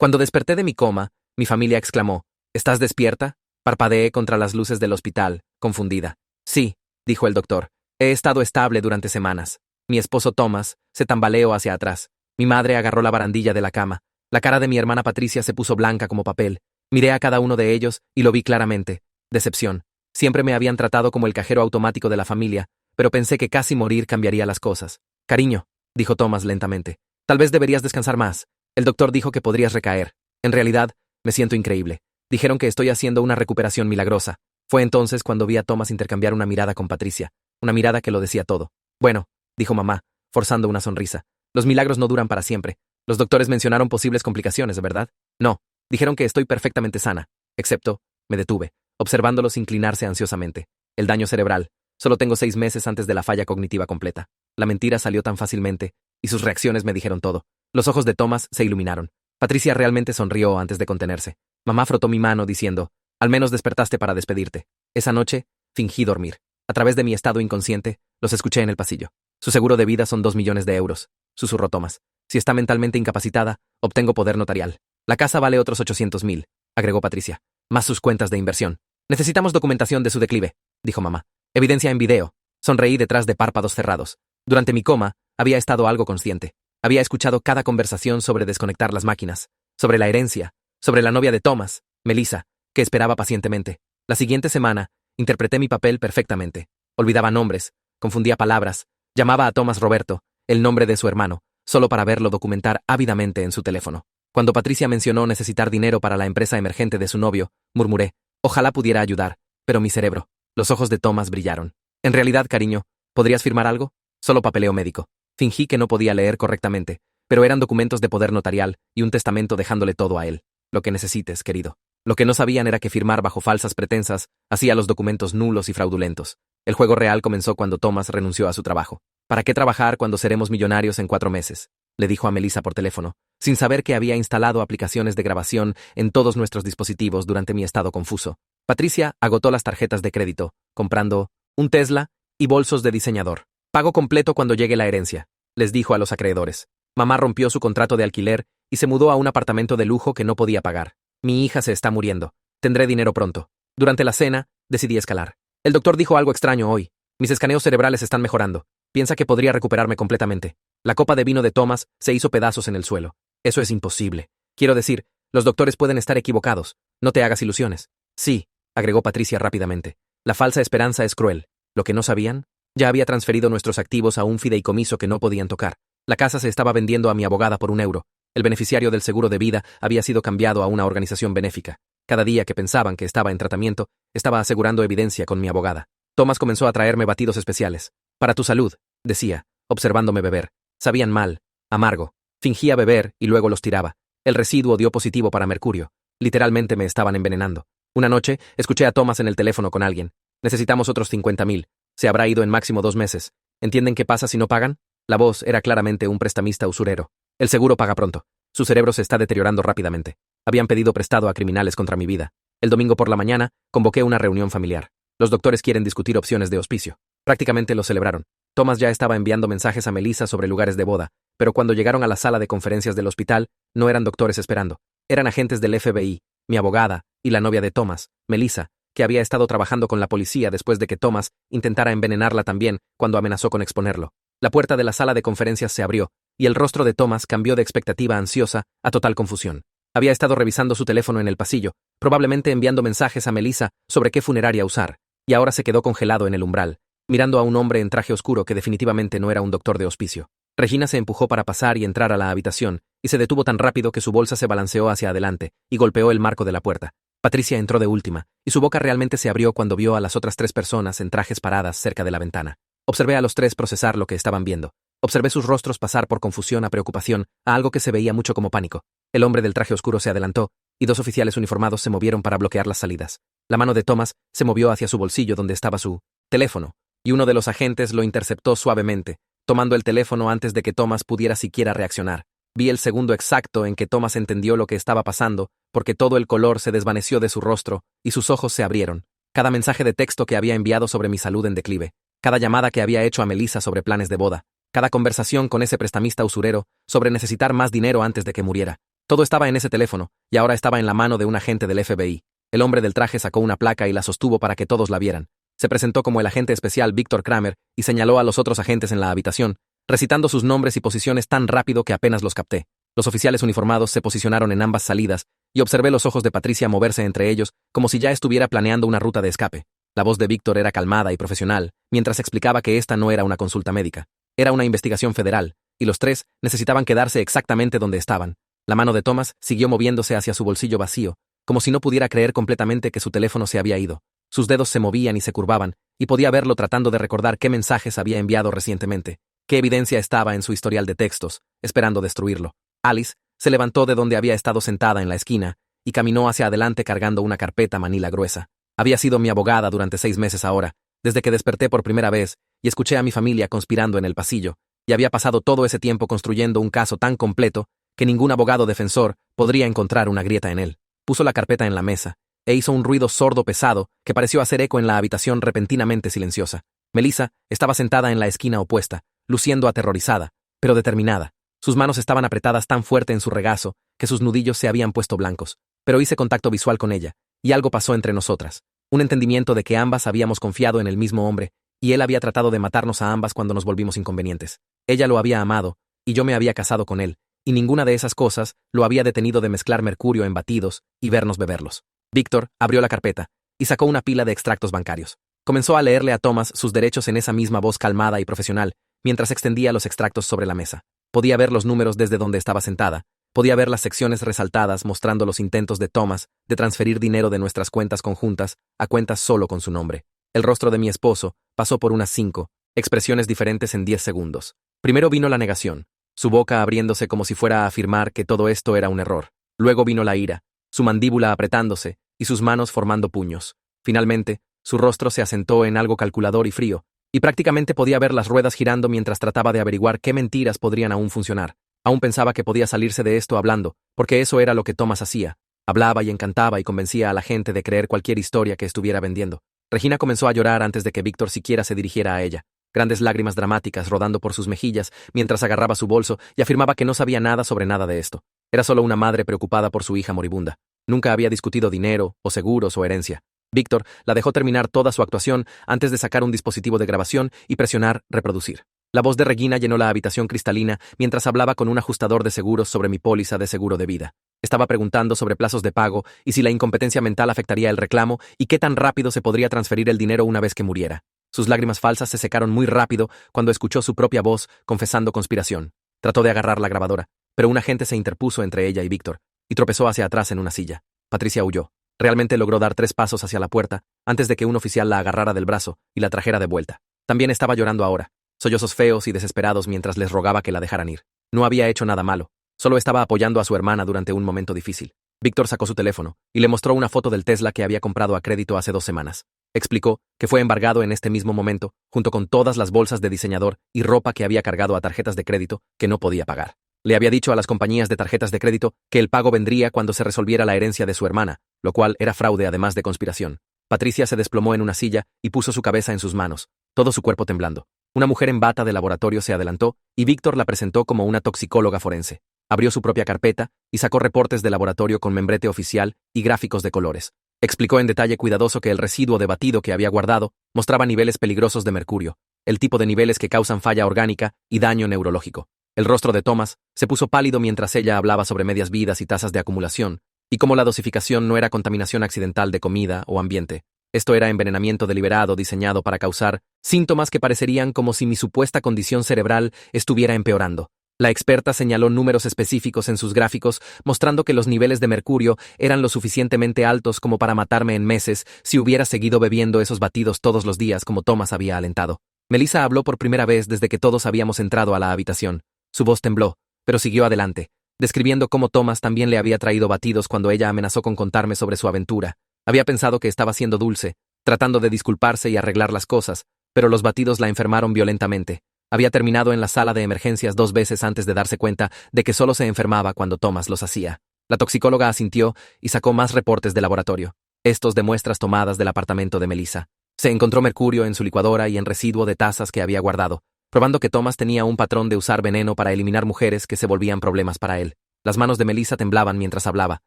Cuando desperté de mi coma, mi familia exclamó, ¿estás despierta? Parpadeé contra las luces del hospital, confundida. Sí, dijo el doctor. He estado estable durante semanas. Mi esposo Thomas se tambaleó hacia atrás. Mi madre agarró la barandilla de la cama. La cara de mi hermana Patricia se puso blanca como papel. Miré a cada uno de ellos y lo vi claramente. Decepción. Siempre me habían tratado como el cajero automático de la familia, pero pensé que casi morir cambiaría las cosas. Cariño, dijo Thomas lentamente. Tal vez deberías descansar más. El doctor dijo que podrías recaer. En realidad, me siento increíble. Dijeron que estoy haciendo una recuperación milagrosa. Fue entonces cuando vi a Thomas intercambiar una mirada con Patricia. Una mirada que lo decía todo. Bueno, dijo mamá, forzando una sonrisa. Los milagros no duran para siempre. Los doctores mencionaron posibles complicaciones, ¿verdad? No, dijeron que estoy perfectamente sana. Excepto, me detuve, observándolos inclinarse ansiosamente. El daño cerebral. Solo tengo 6 meses antes de la falla cognitiva completa. La mentira salió tan fácilmente, y sus reacciones me dijeron todo. Los ojos de Thomas se iluminaron. Patricia realmente sonrió antes de contenerse. Mamá frotó mi mano diciendo, al menos despertaste para despedirte. Esa noche, fingí dormir. A través de mi estado inconsciente, los escuché en el pasillo. Su seguro de vida son 2 millones de euros, susurró Thomas. Si está mentalmente incapacitada, obtengo poder notarial. La casa vale otros 800.000, agregó Patricia. Más sus cuentas de inversión. Necesitamos documentación de su declive, dijo mamá. Evidencia en video. Sonreí detrás de párpados cerrados. Durante mi coma, había estado algo consciente. Había escuchado cada conversación sobre desconectar las máquinas, sobre la herencia, sobre la novia de Thomas, Melissa, que esperaba pacientemente. La siguiente semana, interpreté mi papel perfectamente. Olvidaba nombres, confundía palabras, llamaba a Thomas Roberto, el nombre de su hermano, solo para verlo documentar ávidamente en su teléfono. Cuando Patricia mencionó necesitar dinero para la empresa emergente de su novio, murmuré, ojalá pudiera ayudar, pero mi cerebro. Los ojos de Thomas brillaron. En realidad, cariño, ¿podrías firmar algo? Solo papeleo médico. Fingí que no podía leer correctamente, pero eran documentos de poder notarial y un testamento dejándole todo a él. Lo que necesites, querido. Lo que no sabían era que firmar bajo falsas pretensas hacía los documentos nulos y fraudulentos. El juego real comenzó cuando Thomas renunció a su trabajo. ¿Para qué trabajar cuando seremos millonarios en 4 meses? Le dijo a Melissa por teléfono, sin saber que había instalado aplicaciones de grabación en todos nuestros dispositivos durante mi estado confuso. Patricia agotó las tarjetas de crédito, comprando un Tesla y bolsos de diseñador. Pago completo cuando llegue la herencia, les dijo a los acreedores. Mamá rompió su contrato de alquiler y se mudó a un apartamento de lujo que no podía pagar. Mi hija se está muriendo. Tendré dinero pronto. Durante la cena, decidí escalar. El doctor dijo algo extraño hoy. Mis escaneos cerebrales están mejorando. Piensa que podría recuperarme completamente. La copa de vino de Thomas se hizo pedazos en el suelo. Eso es imposible. Quiero decir, los doctores pueden estar equivocados. No te hagas ilusiones. Sí, agregó Patricia rápidamente. La falsa esperanza es cruel. ¿Lo que no sabían? Ya había transferido nuestros activos a un fideicomiso que no podían tocar. La casa se estaba vendiendo a mi abogada por €1. El beneficiario del seguro de vida había sido cambiado a una organización benéfica. Cada día que pensaban que estaba en tratamiento, estaba asegurando evidencia con mi abogada. Thomas comenzó a traerme batidos especiales. Para tu salud, decía, observándome beber. Sabían mal, amargo. Fingía beber y luego los tiraba. El residuo dio positivo para mercurio. Literalmente me estaban envenenando. Una noche, escuché a Thomas en el teléfono con alguien. Necesitamos otros 50.000. Se habrá ido en máximo 2 meses. ¿Entienden qué pasa si no pagan? La voz era claramente un prestamista usurero. El seguro paga pronto. Su cerebro se está deteriorando rápidamente. Habían pedido prestado a criminales contra mi vida. El domingo por la mañana, convoqué una reunión familiar. Los doctores quieren discutir opciones de hospicio. Prácticamente lo celebraron. Thomas ya estaba enviando mensajes a Melissa sobre lugares de boda, pero cuando llegaron a la sala de conferencias del hospital, no eran doctores esperando. Eran agentes del FBI, mi abogada y la novia de Thomas, Melissa, que había estado trabajando con la policía después de que Thomas intentara envenenarla también cuando amenazó con exponerlo. La puerta de la sala de conferencias se abrió, y el rostro de Thomas cambió de expectativa ansiosa a total confusión. Había estado revisando su teléfono en el pasillo, probablemente enviando mensajes a Melissa sobre qué funeraria usar, y ahora se quedó congelado en el umbral, mirando a un hombre en traje oscuro que definitivamente no era un doctor de hospicio. Regina se empujó para pasar y entrar a la habitación, y se detuvo tan rápido que su bolsa se balanceó hacia adelante y golpeó el marco de la puerta. Patricia entró de última, y su boca realmente se abrió cuando vio a las otras 3 personas en trajes paradas cerca de la ventana. Observé a los 3 procesar lo que estaban viendo. Observé sus rostros pasar por confusión a preocupación, a algo que se veía mucho como pánico. El hombre del traje oscuro se adelantó, y 2 oficiales uniformados se movieron para bloquear las salidas. La mano de Thomas se movió hacia su bolsillo donde estaba su teléfono, y uno de los agentes lo interceptó suavemente, tomando el teléfono antes de que Thomas pudiera siquiera reaccionar. Vi el segundo exacto en que Thomas entendió lo que estaba pasando, porque todo el color se desvaneció de su rostro y sus ojos se abrieron. Cada mensaje de texto que había enviado sobre mi salud en declive, cada llamada que había hecho a Melissa sobre planes de boda, cada conversación con ese prestamista usurero sobre necesitar más dinero antes de que muriera. Todo estaba en ese teléfono, y ahora estaba en la mano de un agente del FBI. El hombre del traje sacó una placa y la sostuvo para que todos la vieran. Se presentó como el agente especial Víctor Kramer y señaló a los otros agentes en la habitación, recitando sus nombres y posiciones tan rápido que apenas los capté. Los oficiales uniformados se posicionaron en ambas salidas y observé los ojos de Patricia moverse entre ellos como si ya estuviera planeando una ruta de escape. La voz de Víctor era calmada y profesional, mientras explicaba que esta no era una consulta médica. Era una investigación federal, y los tres necesitaban quedarse exactamente donde estaban. La mano de Thomas siguió moviéndose hacia su bolsillo vacío, como si no pudiera creer completamente que su teléfono se había ido. Sus dedos se movían y se curvaban, y podía verlo tratando de recordar qué mensajes había enviado recientemente, qué evidencia estaba en su historial de textos, esperando destruirlo. Alice se levantó de donde había estado sentada en la esquina y caminó hacia adelante cargando una carpeta manila gruesa. Había sido mi abogada durante 6 meses ahora, desde que desperté por primera vez y escuché a mi familia conspirando en el pasillo, y había pasado todo ese tiempo construyendo un caso tan completo que ningún abogado defensor podría encontrar una grieta en él. Puso la carpeta en la mesa e hizo un ruido sordo pesado que pareció hacer eco en la habitación repentinamente silenciosa. Melissa estaba sentada en la esquina opuesta, luciendo aterrorizada, pero determinada. Sus manos estaban apretadas tan fuerte en su regazo que sus nudillos se habían puesto blancos. Pero hice contacto visual con ella, y algo pasó entre nosotras. Un entendimiento de que ambas habíamos confiado en el mismo hombre, y él había tratado de matarnos a ambas cuando nos volvimos inconvenientes. Ella lo había amado, y yo me había casado con él, y ninguna de esas cosas lo había detenido de mezclar mercurio en batidos y vernos beberlos. Víctor abrió la carpeta y sacó una pila de extractos bancarios. Comenzó a leerle a Thomas sus derechos en esa misma voz calmada y profesional, mientras extendía los extractos sobre la mesa. Podía ver los números desde donde estaba sentada. Podía ver las secciones resaltadas mostrando los intentos de Thomas de transferir dinero de nuestras cuentas conjuntas a cuentas solo con su nombre. El rostro de mi esposo pasó por unas 5 expresiones diferentes en 10 segundos. Primero vino la negación, su boca abriéndose como si fuera a afirmar que todo esto era un error. Luego vino la ira, su mandíbula apretándose y sus manos formando puños. Finalmente, su rostro se asentó en algo calculador y frío, y prácticamente podía ver las ruedas girando mientras trataba de averiguar qué mentiras podrían aún funcionar. Aún pensaba que podía salirse de esto hablando, porque eso era lo que Thomas hacía. Hablaba y encantaba y convencía a la gente de creer cualquier historia que estuviera vendiendo. Regina comenzó a llorar antes de que Víctor siquiera se dirigiera a ella. Grandes lágrimas dramáticas rodando por sus mejillas mientras agarraba su bolso y afirmaba que no sabía nada sobre nada de esto. Era solo una madre preocupada por su hija moribunda. Nunca había discutido dinero, o seguros, o herencia. Víctor la dejó terminar toda su actuación antes de sacar un dispositivo de grabación y presionar reproducir. La voz de Regina llenó la habitación cristalina mientras hablaba con un ajustador de seguros sobre mi póliza de seguro de vida. Estaba preguntando sobre plazos de pago y si la incompetencia mental afectaría el reclamo y qué tan rápido se podría transferir el dinero una vez que muriera. Sus lágrimas falsas se secaron muy rápido cuando escuchó su propia voz confesando conspiración. Trató de agarrar la grabadora, pero un agente se interpuso entre ella y Víctor y tropezó hacia atrás en una silla. Patricia huyó. Realmente logró dar 3 pasos hacia la puerta antes de que un oficial la agarrara del brazo y la trajera de vuelta. También estaba llorando ahora. Sollozos feos y desesperados mientras les rogaba que la dejaran ir. No había hecho nada malo, solo estaba apoyando a su hermana durante un momento difícil. Víctor sacó su teléfono y le mostró una foto del Tesla que había comprado a crédito hace 2 semanas. Explicó que fue embargado en este mismo momento, junto con todas las bolsas de diseñador y ropa que había cargado a tarjetas de crédito que no podía pagar. Le había dicho a las compañías de tarjetas de crédito que el pago vendría cuando se resolviera la herencia de su hermana, lo cual era fraude además de conspiración. Patricia se desplomó en una silla y puso su cabeza en sus manos, todo su cuerpo temblando. Una mujer en bata de laboratorio se adelantó y Víctor la presentó como una toxicóloga forense. Abrió su propia carpeta y sacó reportes de laboratorio con membrete oficial y gráficos de colores. Explicó en detalle cuidadoso que el residuo de batido que había guardado mostraba niveles peligrosos de mercurio, el tipo de niveles que causan falla orgánica y daño neurológico. El rostro de Thomas se puso pálido mientras ella hablaba sobre medias vidas y tasas de acumulación, y cómo la dosificación no era contaminación accidental de comida o ambiente. Esto era envenenamiento deliberado diseñado para causar síntomas que parecerían como si mi supuesta condición cerebral estuviera empeorando. La experta señaló números específicos en sus gráficos, mostrando que los niveles de mercurio eran lo suficientemente altos como para matarme en meses si hubiera seguido bebiendo esos batidos todos los días como Thomas había alentado. Melissa habló por primera vez desde que todos habíamos entrado a la habitación. Su voz tembló, pero siguió adelante, describiendo cómo Thomas también le había traído batidos cuando ella amenazó con contarme sobre su aventura. Había pensado que estaba siendo dulce, tratando de disculparse y arreglar las cosas, pero los batidos la enfermaron violentamente. Había terminado en la sala de emergencias 2 veces antes de darse cuenta de que solo se enfermaba cuando Thomas los hacía. La toxicóloga asintió y sacó más reportes de laboratorio, estos de muestras tomadas del apartamento de Melissa. Se encontró mercurio en su licuadora y en residuo de tazas que había guardado, probando que Thomas tenía un patrón de usar veneno para eliminar mujeres que se volvían problemas para él. Las manos de Melissa temblaban mientras hablaba,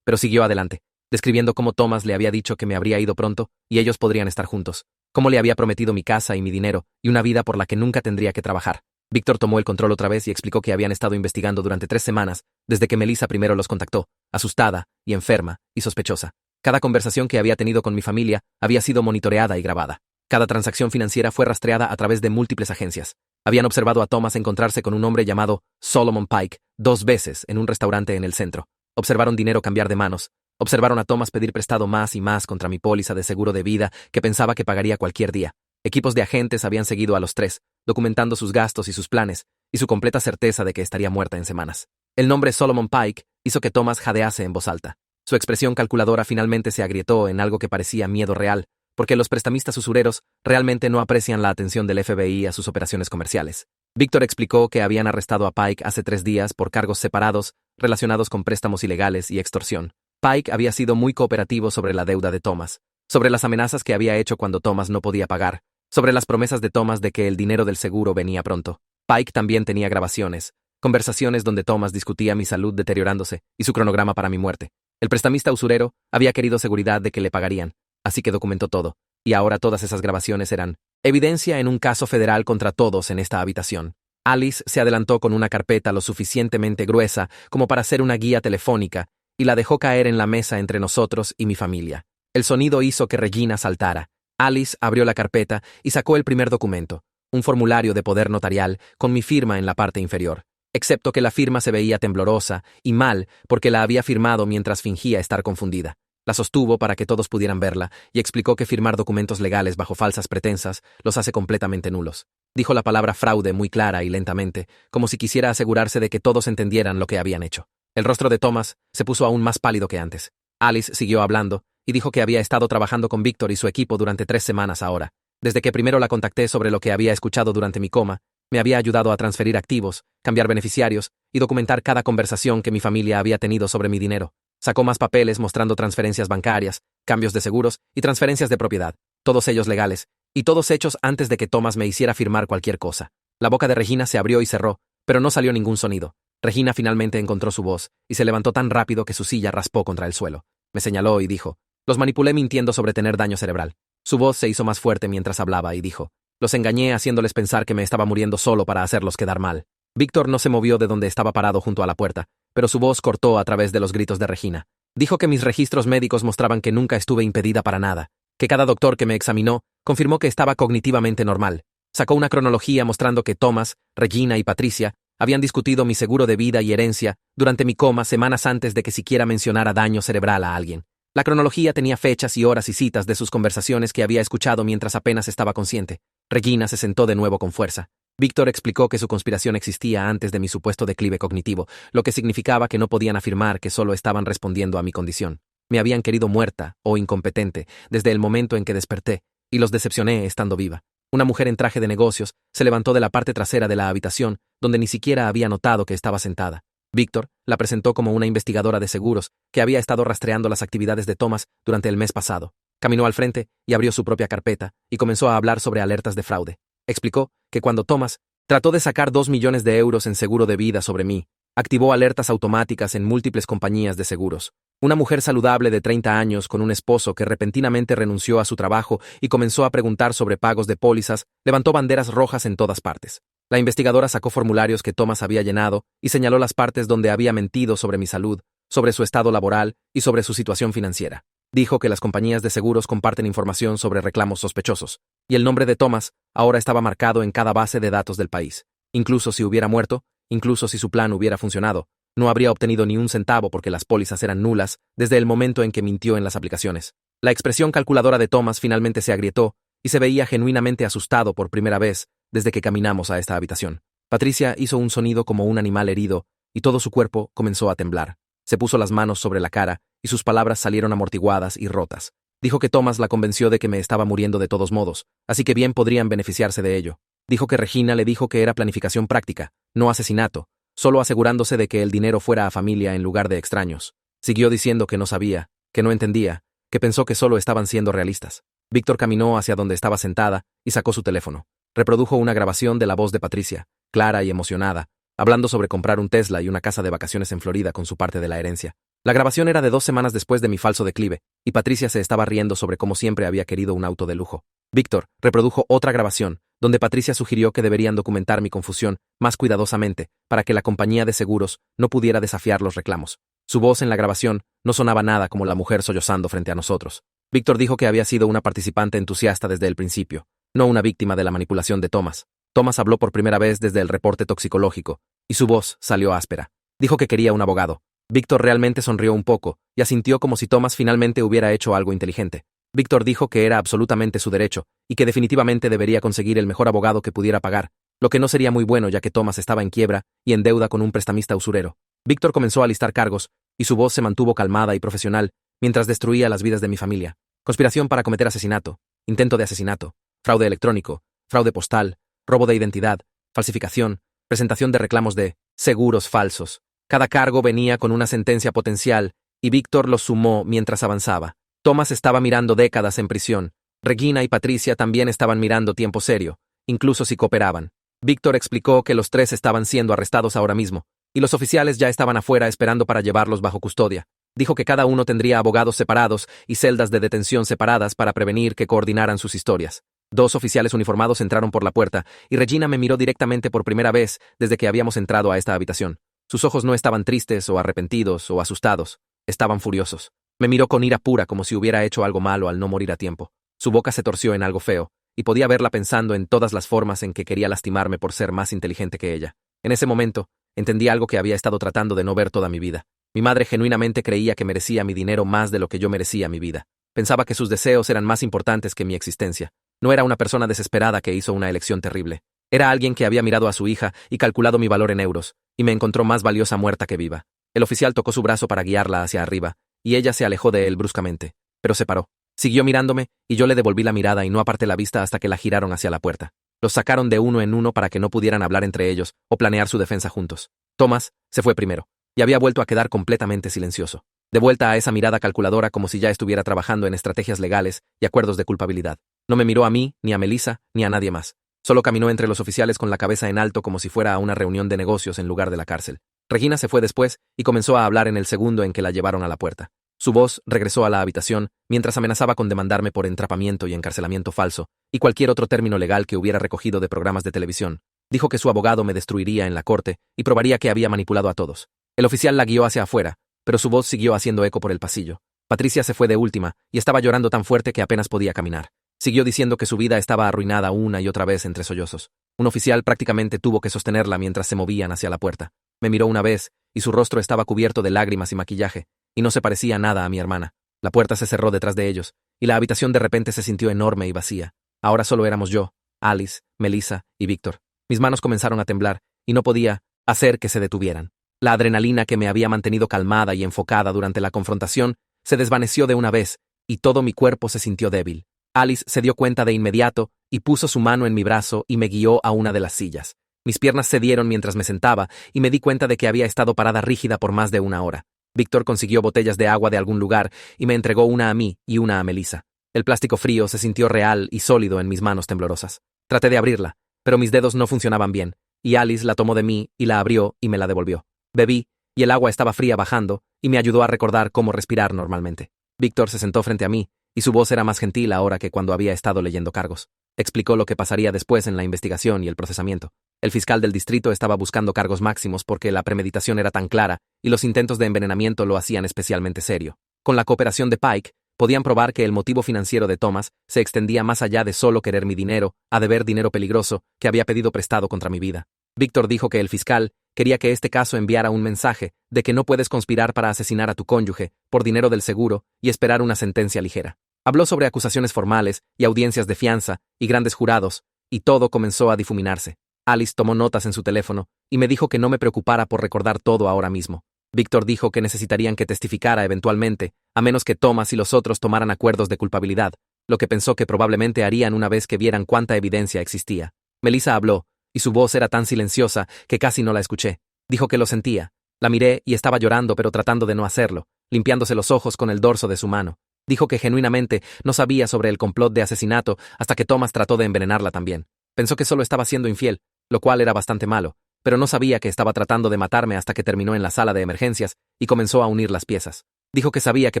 pero siguió adelante, describiendo cómo Thomas le había dicho que me habría ido pronto y ellos podrían estar juntos, cómo le había prometido mi casa y mi dinero y una vida por la que nunca tendría que trabajar. Víctor tomó el control otra vez y explicó que habían estado investigando durante 3 semanas, desde que Melissa primero los contactó, asustada y enferma y sospechosa. Cada conversación que había tenido con mi familia había sido monitoreada y grabada. Cada transacción financiera fue rastreada a través de múltiples agencias. Habían observado a Thomas encontrarse con un hombre llamado Solomon Pike 2 veces en un restaurante en el centro. Observaron dinero cambiar de manos. Observaron a Thomas pedir prestado más y más contra mi póliza de seguro de vida que pensaba que pagaría cualquier día. Equipos de agentes habían seguido a los 3, documentando sus gastos y sus planes, y su completa certeza de que estaría muerta en semanas. El nombre Solomon Pike hizo que Thomas jadease en voz alta. Su expresión calculadora finalmente se agrietó en algo que parecía miedo real, porque los prestamistas usureros realmente no aprecian la atención del FBI a sus operaciones comerciales. Víctor explicó que habían arrestado a Pike hace 3 días por cargos separados relacionados con préstamos ilegales y extorsión. Pike había sido muy cooperativo sobre la deuda de Thomas, sobre las amenazas que había hecho cuando Thomas no podía pagar, sobre las promesas de Thomas de que el dinero del seguro venía pronto. Pike también tenía grabaciones, conversaciones donde Thomas discutía mi salud deteriorándose y su cronograma para mi muerte. El prestamista usurero había querido seguridad de que le pagarían, así que documentó todo, y ahora todas esas grabaciones eran evidencia en un caso federal contra todos en esta habitación. Alice se adelantó con una carpeta lo suficientemente gruesa como para ser una guía telefónica y la dejó caer en la mesa entre nosotros y mi familia. El sonido hizo que Regina saltara. Alice abrió la carpeta y sacó el primer documento, un formulario de poder notarial con mi firma en la parte inferior, excepto que la firma se veía temblorosa y mal porque la había firmado mientras fingía estar confundida. La sostuvo para que todos pudieran verla y explicó que firmar documentos legales bajo falsas pretensas los hace completamente nulos. Dijo la palabra fraude muy clara y lentamente, como si quisiera asegurarse de que todos entendieran lo que habían hecho. El rostro de Thomas se puso aún más pálido que antes. Alice siguió hablando y dijo que había estado trabajando con Víctor y su equipo durante 3 semanas ahora. Desde que primero la contacté sobre lo que había escuchado durante mi coma, me había ayudado a transferir activos, cambiar beneficiarios y documentar cada conversación que mi familia había tenido sobre mi dinero. Sacó más papeles mostrando transferencias bancarias, cambios de seguros y transferencias de propiedad, todos ellos legales, y todos hechos antes de que Thomas me hiciera firmar cualquier cosa. La boca de Regina se abrió y cerró, pero no salió ningún sonido. Regina finalmente encontró su voz y se levantó tan rápido que su silla raspó contra el suelo. Me señaló y dijo, los manipulé mintiendo sobre tener daño cerebral. Su voz se hizo más fuerte mientras hablaba y dijo, los engañé haciéndoles pensar que me estaba muriendo solo para hacerlos quedar mal. Víctor no se movió de donde estaba parado junto a la puerta, pero su voz cortó a través de los gritos de Regina. Dijo que mis registros médicos mostraban que nunca estuve impedida para nada, que cada doctor que me examinó confirmó que estaba cognitivamente normal. Sacó una cronología mostrando que Thomas, Regina y Patricia habían discutido mi seguro de vida y herencia durante mi coma semanas antes de que siquiera mencionara daño cerebral a alguien. La cronología tenía fechas y horas y citas de sus conversaciones que había escuchado mientras apenas estaba consciente. Regina se sentó de nuevo con fuerza. Víctor explicó que su conspiración existía antes de mi supuesto declive cognitivo, lo que significaba que no podían afirmar que solo estaban respondiendo a mi condición. Me habían querido muerta o incompetente desde el momento en que desperté, y los decepcioné estando viva. Una mujer en traje de negocios se levantó de la parte trasera de la habitación, donde ni siquiera había notado que estaba sentada. Víctor la presentó como una investigadora de seguros que había estado rastreando las actividades de Thomas durante el mes pasado. Caminó al frente y abrió su propia carpeta y comenzó a hablar sobre alertas de fraude. Explicó que cuando Thomas trató de sacar 2 millones de euros en seguro de vida sobre mí, activó alertas automáticas en múltiples compañías de seguros. Una mujer saludable de 30 años con un esposo que repentinamente renunció a su trabajo y comenzó a preguntar sobre pagos de pólizas, levantó banderas rojas en todas partes. La investigadora sacó formularios que Thomas había llenado y señaló las partes donde había mentido sobre mi salud, sobre su estado laboral y sobre su situación financiera. Dijo que las compañías de seguros comparten información sobre reclamos sospechosos, y el nombre de Thomas ahora estaba marcado en cada base de datos del país. Incluso si hubiera muerto, incluso si su plan hubiera funcionado, no habría obtenido ni un centavo porque las pólizas eran nulas desde el momento en que mintió en las aplicaciones. La expresión calculadora de Thomas finalmente se agrietó y se veía genuinamente asustado por primera vez desde que caminamos a esta habitación. Patricia hizo un sonido como un animal herido y todo su cuerpo comenzó a temblar. Se puso las manos sobre la cara y sus palabras salieron amortiguadas y rotas. Dijo que Thomas la convenció de que me estaba muriendo de todos modos, así que bien podrían beneficiarse de ello. Dijo que Regina le dijo que era planificación práctica, no asesinato, solo asegurándose de que el dinero fuera a familia en lugar de extraños. Siguió diciendo que no sabía, que no entendía, que pensó que solo estaban siendo realistas. Víctor caminó hacia donde estaba sentada y sacó su teléfono. Reprodujo una grabación de la voz de Patricia, clara y emocionada, hablando sobre comprar un Tesla y una casa de vacaciones en Florida con su parte de la herencia. La grabación era de 2 semanas después de mi falso declive, y Patricia se estaba riendo sobre cómo siempre había querido un auto de lujo. Víctor reprodujo otra grabación, donde Patricia sugirió que deberían documentar mi confusión más cuidadosamente para que la compañía de seguros no pudiera desafiar los reclamos. Su voz en la grabación no sonaba nada como la mujer sollozando frente a nosotros. Víctor dijo que había sido una participante entusiasta desde el principio, no una víctima de la manipulación de Thomas. Thomas habló por primera vez desde el reporte toxicológico, y su voz salió áspera. Dijo que quería un abogado. Víctor realmente sonrió un poco, y asintió como si Thomas finalmente hubiera hecho algo inteligente. Víctor dijo que era absolutamente su derecho, y que definitivamente debería conseguir el mejor abogado que pudiera pagar, lo que no sería muy bueno ya que Thomas estaba en quiebra y en deuda con un prestamista usurero. Víctor comenzó a listar cargos, y su voz se mantuvo calmada y profesional, mientras destruía las vidas de mi familia. Conspiración para cometer asesinato, intento de asesinato, fraude electrónico, fraude postal, robo de identidad, falsificación, presentación de reclamos de seguros falsos. Cada cargo venía con una sentencia potencial, y Víctor los sumó mientras avanzaba. Thomas estaba mirando décadas en prisión. Regina y Patricia también estaban mirando tiempo serio, incluso si cooperaban. Víctor explicó que los 3 estaban siendo arrestados ahora mismo, y los oficiales ya estaban afuera esperando para llevarlos bajo custodia. Dijo que cada uno tendría abogados separados y celdas de detención separadas para prevenir que coordinaran sus historias. 2 oficiales uniformados entraron por la puerta, y Regina me miró directamente por primera vez desde que habíamos entrado a esta habitación. Sus ojos no estaban tristes o arrepentidos o asustados, estaban furiosos. Me miró con ira pura como si hubiera hecho algo malo al no morir a tiempo. Su boca se torció en algo feo, y podía verla pensando en todas las formas en que quería lastimarme por ser más inteligente que ella. En ese momento, entendí algo que había estado tratando de no ver toda mi vida. Mi madre genuinamente creía que merecía mi dinero más de lo que yo merecía mi vida. Pensaba que sus deseos eran más importantes que mi existencia. No era una persona desesperada que hizo una elección terrible. Era alguien que había mirado a su hija y calculado mi valor en euros, y me encontró más valiosa muerta que viva. El oficial tocó su brazo para guiarla hacia arriba, y ella se alejó de él bruscamente, pero se paró. Siguió mirándome, y yo le devolví la mirada y no aparté la vista hasta que la giraron hacia la puerta. Los sacaron de uno en uno para que no pudieran hablar entre ellos o planear su defensa juntos. Thomas se fue primero, y había vuelto a quedar completamente silencioso, de vuelta a esa mirada calculadora como si ya estuviera trabajando en estrategias legales y acuerdos de culpabilidad. No me miró a mí, ni a Melissa, ni a nadie más. Solo caminó entre los oficiales con la cabeza en alto como si fuera a una reunión de negocios en lugar de la cárcel. Regina se fue después y comenzó a hablar en el segundo en que la llevaron a la puerta. Su voz regresó a la habitación mientras amenazaba con demandarme por entrapamiento y encarcelamiento falso y cualquier otro término legal que hubiera recogido de programas de televisión. Dijo que su abogado me destruiría en la corte y probaría que había manipulado a todos. El oficial la guió hacia afuera, pero su voz siguió haciendo eco por el pasillo. Patricia se fue de última y estaba llorando tan fuerte que apenas podía caminar. Siguió diciendo que su vida estaba arruinada una y otra vez entre sollozos. Un oficial prácticamente tuvo que sostenerla mientras se movían hacia la puerta. Me miró una vez, y su rostro estaba cubierto de lágrimas y maquillaje, y no se parecía nada a mi hermana. La puerta se cerró detrás de ellos, y la habitación de repente se sintió enorme y vacía. Ahora solo éramos yo, Alice, Melissa y Víctor. Mis manos comenzaron a temblar, y no podía hacer que se detuvieran. La adrenalina que me había mantenido calmada y enfocada durante la confrontación se desvaneció de una vez, y todo mi cuerpo se sintió débil. Alice se dio cuenta de inmediato y puso su mano en mi brazo y me guió a una de las sillas. Mis piernas cedieron mientras me sentaba y me di cuenta de que había estado parada rígida por más de 1 hora. Víctor consiguió botellas de agua de algún lugar y me entregó una a mí y una a Melissa. El plástico frío se sintió real y sólido en mis manos temblorosas. Traté de abrirla, pero mis dedos no funcionaban bien, y Alice la tomó de mí y la abrió y me la devolvió. Bebí, y el agua estaba fría bajando, y me ayudó a recordar cómo respirar normalmente. Víctor se sentó frente a mí, y su voz era más gentil ahora que cuando había estado leyendo cargos. Explicó lo que pasaría después en la investigación y el procesamiento. El fiscal del distrito estaba buscando cargos máximos porque la premeditación era tan clara y los intentos de envenenamiento lo hacían especialmente serio. Con la cooperación de Pike, podían probar que el motivo financiero de Thomas se extendía más allá de solo querer mi dinero, a deber dinero peligroso que había pedido prestado contra mi vida. Víctor dijo que el fiscal quería que este caso enviara un mensaje de que no puedes conspirar para asesinar a tu cónyuge por dinero del seguro y esperar una sentencia ligera. Habló sobre acusaciones formales y audiencias de fianza y grandes jurados, y todo comenzó a difuminarse. Alice tomó notas en su teléfono y me dijo que no me preocupara por recordar todo ahora mismo. Víctor dijo que necesitarían que testificara eventualmente, a menos que Thomas y los otros tomaran acuerdos de culpabilidad, lo que pensó que probablemente harían una vez que vieran cuánta evidencia existía. Melissa habló, y su voz era tan silenciosa que casi no la escuché. Dijo que lo sentía. La miré y estaba llorando pero tratando de no hacerlo, limpiándose los ojos con el dorso de su mano. Dijo que genuinamente no sabía sobre el complot de asesinato hasta que Thomas trató de envenenarla también. Pensó que solo estaba siendo infiel, lo cual era bastante malo, pero no sabía que estaba tratando de matarme hasta que terminó en la sala de emergencias y comenzó a unir las piezas. Dijo que sabía que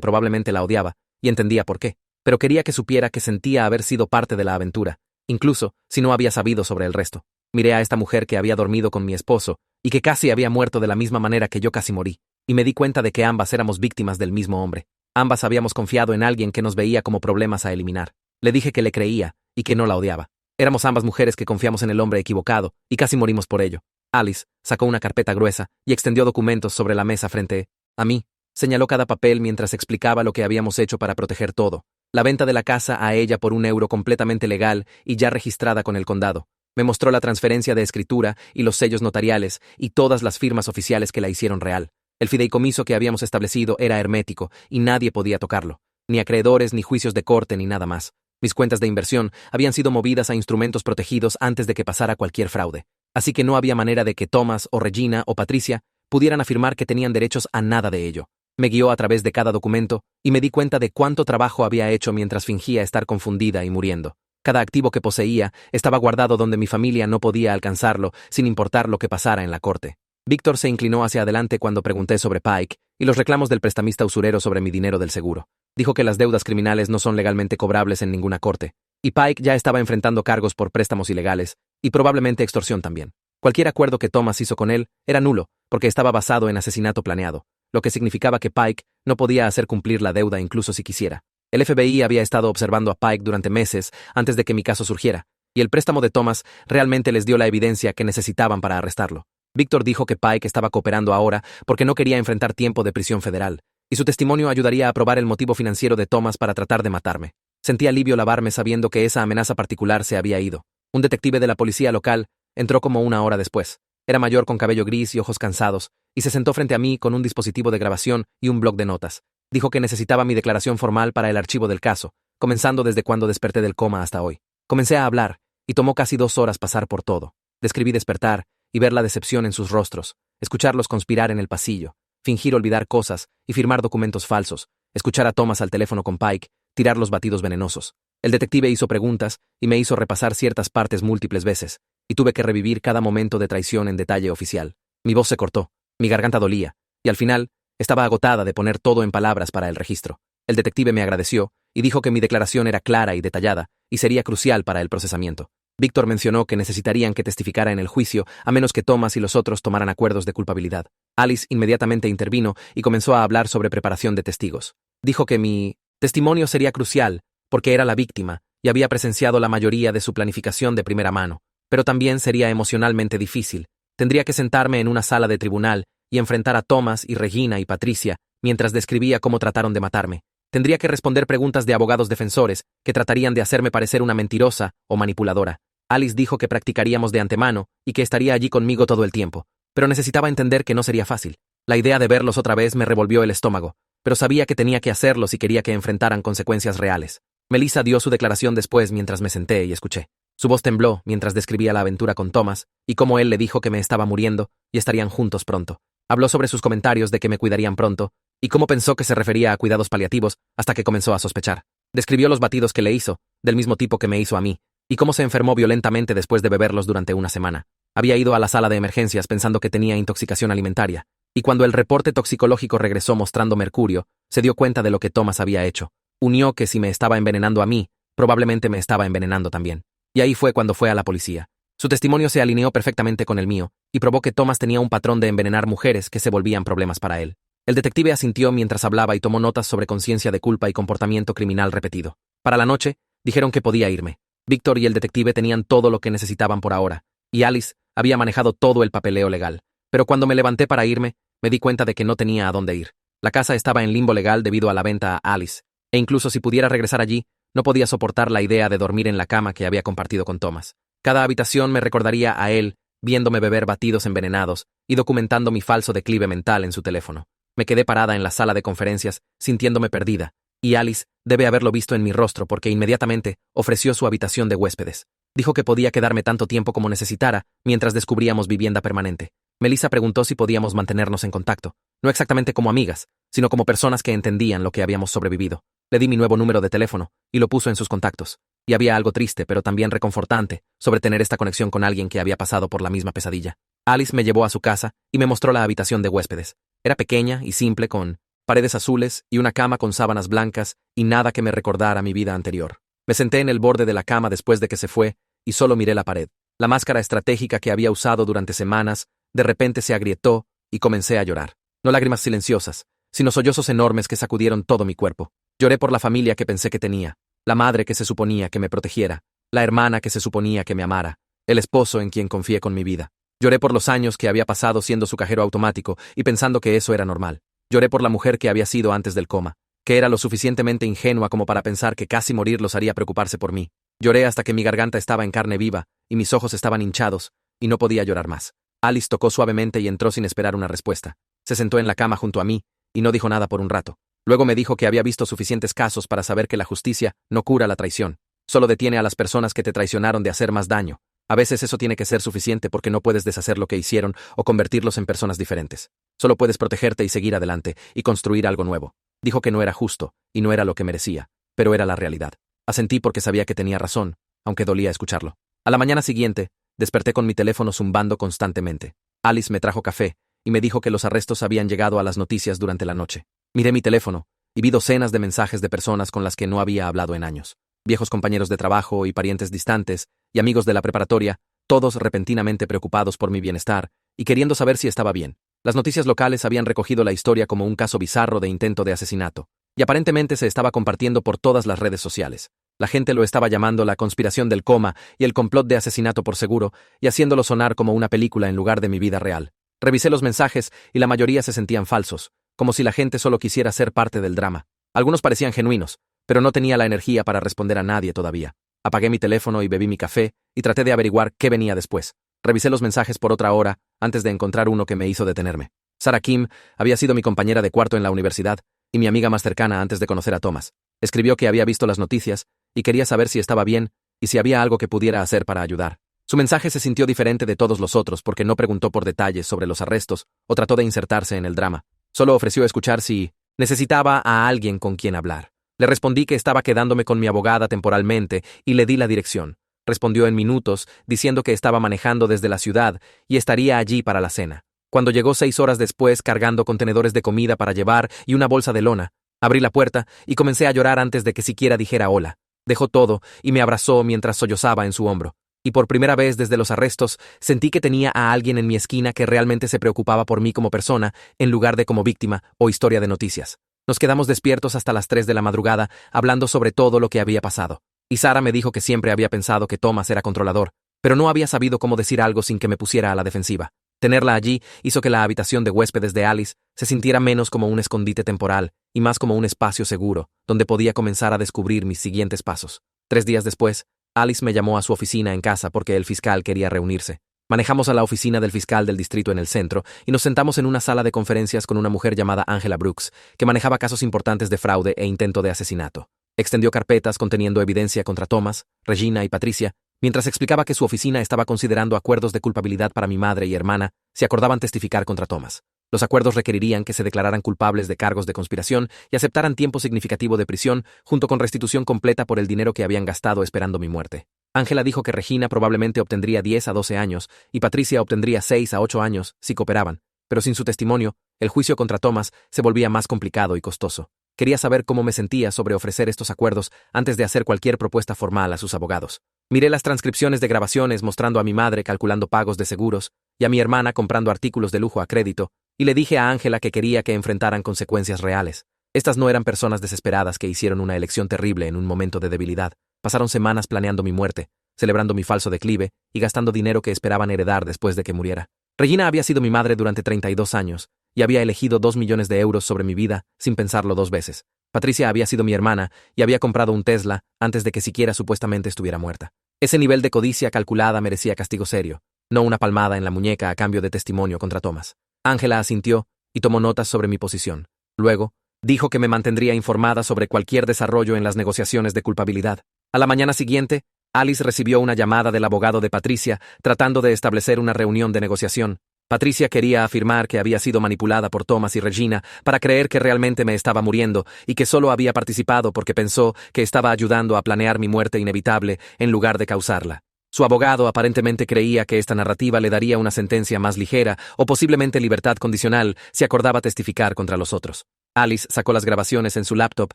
probablemente la odiaba, y entendía por qué, pero quería que supiera que sentía haber sido parte de la aventura, incluso si no había sabido sobre el resto. Miré a esta mujer que había dormido con mi esposo y que casi había muerto de la misma manera que yo casi morí, y me di cuenta de que ambas éramos víctimas del mismo hombre. Ambas habíamos confiado en alguien que nos veía como problemas a eliminar. Le dije que le creía y que no la odiaba. Éramos ambas mujeres que confiamos en el hombre equivocado y casi morimos por ello. Alice sacó una carpeta gruesa y extendió documentos sobre la mesa frente a mí. Señaló cada papel mientras explicaba lo que habíamos hecho para proteger todo. La venta de la casa a ella por €1 completamente legal y ya registrada con el condado. Me mostró la transferencia de escritura y los sellos notariales y todas las firmas oficiales que la hicieron real. El fideicomiso que habíamos establecido era hermético y nadie podía tocarlo. Ni acreedores, ni juicios de corte, ni nada más. Mis cuentas de inversión habían sido movidas a instrumentos protegidos antes de que pasara cualquier fraude. Así que no había manera de que Thomas o Regina o Patricia pudieran afirmar que tenían derechos a nada de ello. Me guió a través de cada documento y me di cuenta de cuánto trabajo había hecho mientras fingía estar confundida y muriendo. Cada activo que poseía estaba guardado donde mi familia no podía alcanzarlo, sin importar lo que pasara en la corte. Víctor se inclinó hacia adelante cuando pregunté sobre Pike y los reclamos del prestamista usurero sobre mi dinero del seguro. Dijo que las deudas criminales no son legalmente cobrables en ninguna corte, y Pike ya estaba enfrentando cargos por préstamos ilegales, y probablemente extorsión también. Cualquier acuerdo que Thomas hizo con él era nulo, porque estaba basado en asesinato planeado, lo que significaba que Pike no podía hacer cumplir la deuda incluso si quisiera. El FBI había estado observando a Pike durante meses antes de que mi caso surgiera, y el préstamo de Thomas realmente les dio la evidencia que necesitaban para arrestarlo. Víctor dijo que Pike estaba cooperando ahora porque no quería enfrentar tiempo de prisión federal, y su testimonio ayudaría a probar el motivo financiero de Thomas para tratar de matarme. Sentí alivio lavarme sabiendo que esa amenaza particular se había ido. Un detective de la policía local entró como 1 hora después. Era mayor con cabello gris y ojos cansados, y se sentó frente a mí con un dispositivo de grabación y un bloc de notas. Dijo que necesitaba mi declaración formal para el archivo del caso, comenzando desde cuando desperté del coma hasta hoy. Comencé a hablar, y tomó casi 2 horas pasar por todo. Describí despertar y ver la decepción en sus rostros, escucharlos conspirar en el pasillo, fingir olvidar cosas y firmar documentos falsos, escuchar a Thomas al teléfono con Pike, tirar los batidos venenosos. El detective hizo preguntas y me hizo repasar ciertas partes múltiples veces, y tuve que revivir cada momento de traición en detalle oficial. Mi voz se cortó, mi garganta dolía, y al final estaba agotada de poner todo en palabras para el registro. El detective me agradeció y dijo que mi declaración era clara y detallada y sería crucial para el procesamiento. Víctor mencionó que necesitarían que testificara en el juicio a menos que Thomas y los otros tomaran acuerdos de culpabilidad. Alice inmediatamente intervino y comenzó a hablar sobre preparación de testigos. Dijo que mi testimonio sería crucial porque era la víctima y había presenciado la mayoría de su planificación de primera mano, pero también sería emocionalmente difícil. Tendría que sentarme en una sala de tribunal y enfrentar a Thomas y Regina y Patricia mientras describía cómo trataron de matarme. Tendría que responder preguntas de abogados defensores que tratarían de hacerme parecer una mentirosa o manipuladora. Alice dijo que practicaríamos de antemano y que estaría allí conmigo todo el tiempo, pero necesitaba entender que no sería fácil. La idea de verlos otra vez me revolvió el estómago, pero sabía que tenía que hacerlo si quería que enfrentaran consecuencias reales. Melissa dio su declaración después mientras me senté y escuché. Su voz tembló mientras describía la aventura con Thomas y cómo él le dijo que me estaba muriendo y estarían juntos pronto. Habló sobre sus comentarios de que me cuidarían pronto y cómo pensó que se refería a cuidados paliativos hasta que comenzó a sospechar. Describió los batidos que le hizo, del mismo tipo que me hizo a mí, y cómo se enfermó violentamente después de beberlos durante una semana. Había ido a la sala de emergencias pensando que tenía intoxicación alimentaria, y cuando el reporte toxicológico regresó mostrando mercurio, se dio cuenta de lo que Thomas había hecho. Unió que si me estaba envenenando a mí, probablemente me estaba envenenando también. Y ahí fue cuando fue a la policía. Su testimonio se alineó perfectamente con el mío, y probó que Thomas tenía un patrón de envenenar mujeres que se volvían problemas para él. El detective asintió mientras hablaba y tomó notas sobre conciencia de culpa y comportamiento criminal repetido. Para la noche, dijeron que podía irme. Víctor y el detective tenían todo lo que necesitaban por ahora, y Alice había manejado todo el papeleo legal. Pero cuando me levanté para irme, me di cuenta de que no tenía a dónde ir. La casa estaba en limbo legal debido a la venta a Alice, e incluso si pudiera regresar allí, no podía soportar la idea de dormir en la cama que había compartido con Thomas. Cada habitación me recordaría a él, viéndome beber batidos envenenados y documentando mi falso declive mental en su teléfono. Me quedé parada en la sala de conferencias, sintiéndome perdida, y Alice debe haberlo visto en mi rostro porque inmediatamente ofreció su habitación de huéspedes. Dijo que podía quedarme tanto tiempo como necesitara mientras descubríamos vivienda permanente. Melissa preguntó si podíamos mantenernos en contacto, no exactamente como amigas, sino como personas que entendían lo que habíamos sobrevivido. Le di mi nuevo número de teléfono y lo puso en sus contactos. Y había algo triste, pero también reconfortante, sobre tener esta conexión con alguien que había pasado por la misma pesadilla. Alice me llevó a su casa y me mostró la habitación de huéspedes. Era pequeña y simple, con paredes azules y una cama con sábanas blancas y nada que me recordara mi vida anterior. Me senté en el borde de la cama después de que se fue y solo miré la pared. La máscara estratégica que había usado durante semanas de repente se agrietó y comencé a llorar. No lágrimas silenciosas, sino sollozos enormes que sacudieron todo mi cuerpo. Lloré por la familia que pensé que tenía, la madre que se suponía que me protegiera, la hermana que se suponía que me amara, el esposo en quien confié con mi vida. Lloré por los años que había pasado siendo su cajero automático y pensando que eso era normal. Lloré por la mujer que había sido antes del coma, que era lo suficientemente ingenua como para pensar que casi morir los haría preocuparse por mí. Lloré hasta que mi garganta estaba en carne viva y mis ojos estaban hinchados y no podía llorar más. Alice tocó suavemente y entró sin esperar una respuesta. Se sentó en la cama junto a mí y no dijo nada por un rato. Luego me dijo que había visto suficientes casos para saber que la justicia no cura la traición. Solo detiene a las personas que te traicionaron de hacer más daño. A veces eso tiene que ser suficiente porque no puedes deshacer lo que hicieron o convertirlos en personas diferentes. Solo puedes protegerte y seguir adelante y construir algo nuevo. Dijo que no era justo y no era lo que merecía, pero era la realidad. Asentí porque sabía que tenía razón, aunque dolía escucharlo. A la mañana siguiente, desperté con mi teléfono zumbando constantemente. Alice me trajo café y me dijo que los arrestos habían llegado a las noticias durante la noche. Miré mi teléfono y vi docenas de mensajes de personas con las que no había hablado en años. Viejos compañeros de trabajo y parientes distantes y amigos de la preparatoria, todos repentinamente preocupados por mi bienestar y queriendo saber si estaba bien. Las noticias locales habían recogido la historia como un caso bizarro de intento de asesinato, y aparentemente se estaba compartiendo por todas las redes sociales. La gente lo estaba llamando la conspiración del coma y el complot de asesinato por seguro, y haciéndolo sonar como una película en lugar de mi vida real. Revisé los mensajes y la mayoría se sentían falsos, como si la gente solo quisiera ser parte del drama. Algunos parecían genuinos, pero no tenía la energía para responder a nadie todavía. Apagué mi teléfono y bebí mi café y traté de averiguar qué venía después. Revisé los mensajes por otra hora antes de encontrar uno que me hizo detenerme. Sarah Kim había sido mi compañera de cuarto en la universidad y mi amiga más cercana antes de conocer a Thomas. Escribió que había visto las noticias y quería saber si estaba bien y si había algo que pudiera hacer para ayudar. Su mensaje se sintió diferente de todos los otros porque no preguntó por detalles sobre los arrestos o trató de insertarse en el drama. Solo ofreció escuchar si necesitaba a alguien con quien hablar. Le respondí que estaba quedándome con mi abogada temporalmente y le di la dirección. Respondió en minutos, diciendo que estaba manejando desde la ciudad y estaría allí para la cena. Cuando llegó 6 horas después cargando contenedores de comida para llevar y una bolsa de lona, abrí la puerta y comencé a llorar antes de que siquiera dijera hola. Dejó todo y me abrazó mientras sollozaba en su hombro. Y por primera vez desde los arrestos sentí que tenía a alguien en mi esquina que realmente se preocupaba por mí como persona en lugar de como víctima o historia de noticias. Nos quedamos despiertos hasta las 3 de la madrugada, hablando sobre todo lo que había pasado. Y Sarah me dijo que siempre había pensado que Thomas era controlador, pero no había sabido cómo decir algo sin que me pusiera a la defensiva. Tenerla allí hizo que la habitación de huéspedes de Alice se sintiera menos como un escondite temporal y más como un espacio seguro, donde podía comenzar a descubrir mis siguientes pasos. 3 días después, Alice me llamó a su oficina en casa porque el fiscal quería reunirse. Manejamos a la oficina del fiscal del distrito en el centro y nos sentamos en una sala de conferencias con una mujer llamada Angela Brooks, que manejaba casos importantes de fraude e intento de asesinato. Extendió carpetas conteniendo evidencia contra Thomas, Regina y Patricia, mientras explicaba que su oficina estaba considerando acuerdos de culpabilidad para mi madre y hermana si acordaban testificar contra Thomas. Los acuerdos requerirían que se declararan culpables de cargos de conspiración y aceptaran tiempo significativo de prisión, junto con restitución completa por el dinero que habían gastado esperando mi muerte. Ángela dijo que Regina probablemente obtendría 10 a 12 años y Patricia obtendría 6 a 8 años si cooperaban, pero sin su testimonio, el juicio contra Thomas se volvía más complicado y costoso. Quería saber cómo me sentía sobre ofrecer estos acuerdos antes de hacer cualquier propuesta formal a sus abogados. Miré las transcripciones de grabaciones mostrando a mi madre calculando pagos de seguros y a mi hermana comprando artículos de lujo a crédito, y le dije a Ángela que quería que enfrentaran consecuencias reales. Estas no eran personas desesperadas que hicieron una elección terrible en un momento de debilidad. Pasaron semanas planeando mi muerte, celebrando mi falso declive y gastando dinero que esperaban heredar después de que muriera. Regina había sido mi madre durante 32 años y había elegido 2 millones de euros sobre mi vida sin pensarlo 2 veces. Patricia había sido mi hermana y había comprado un Tesla antes de que siquiera supuestamente estuviera muerta. Ese nivel de codicia calculada merecía castigo serio, no una palmada en la muñeca a cambio de testimonio contra Thomas. Ángela asintió y tomó notas sobre mi posición. Luego, dijo que me mantendría informada sobre cualquier desarrollo en las negociaciones de culpabilidad. A la mañana siguiente, Alice recibió una llamada del abogado de Patricia tratando de establecer una reunión de negociación. Patricia quería afirmar que había sido manipulada por Thomas y Regina para creer que realmente me estaba muriendo y que solo había participado porque pensó que estaba ayudando a planear mi muerte inevitable en lugar de causarla. Su abogado aparentemente creía que esta narrativa le daría una sentencia más ligera o posiblemente libertad condicional si acordaba testificar contra los otros. Alice sacó las grabaciones en su laptop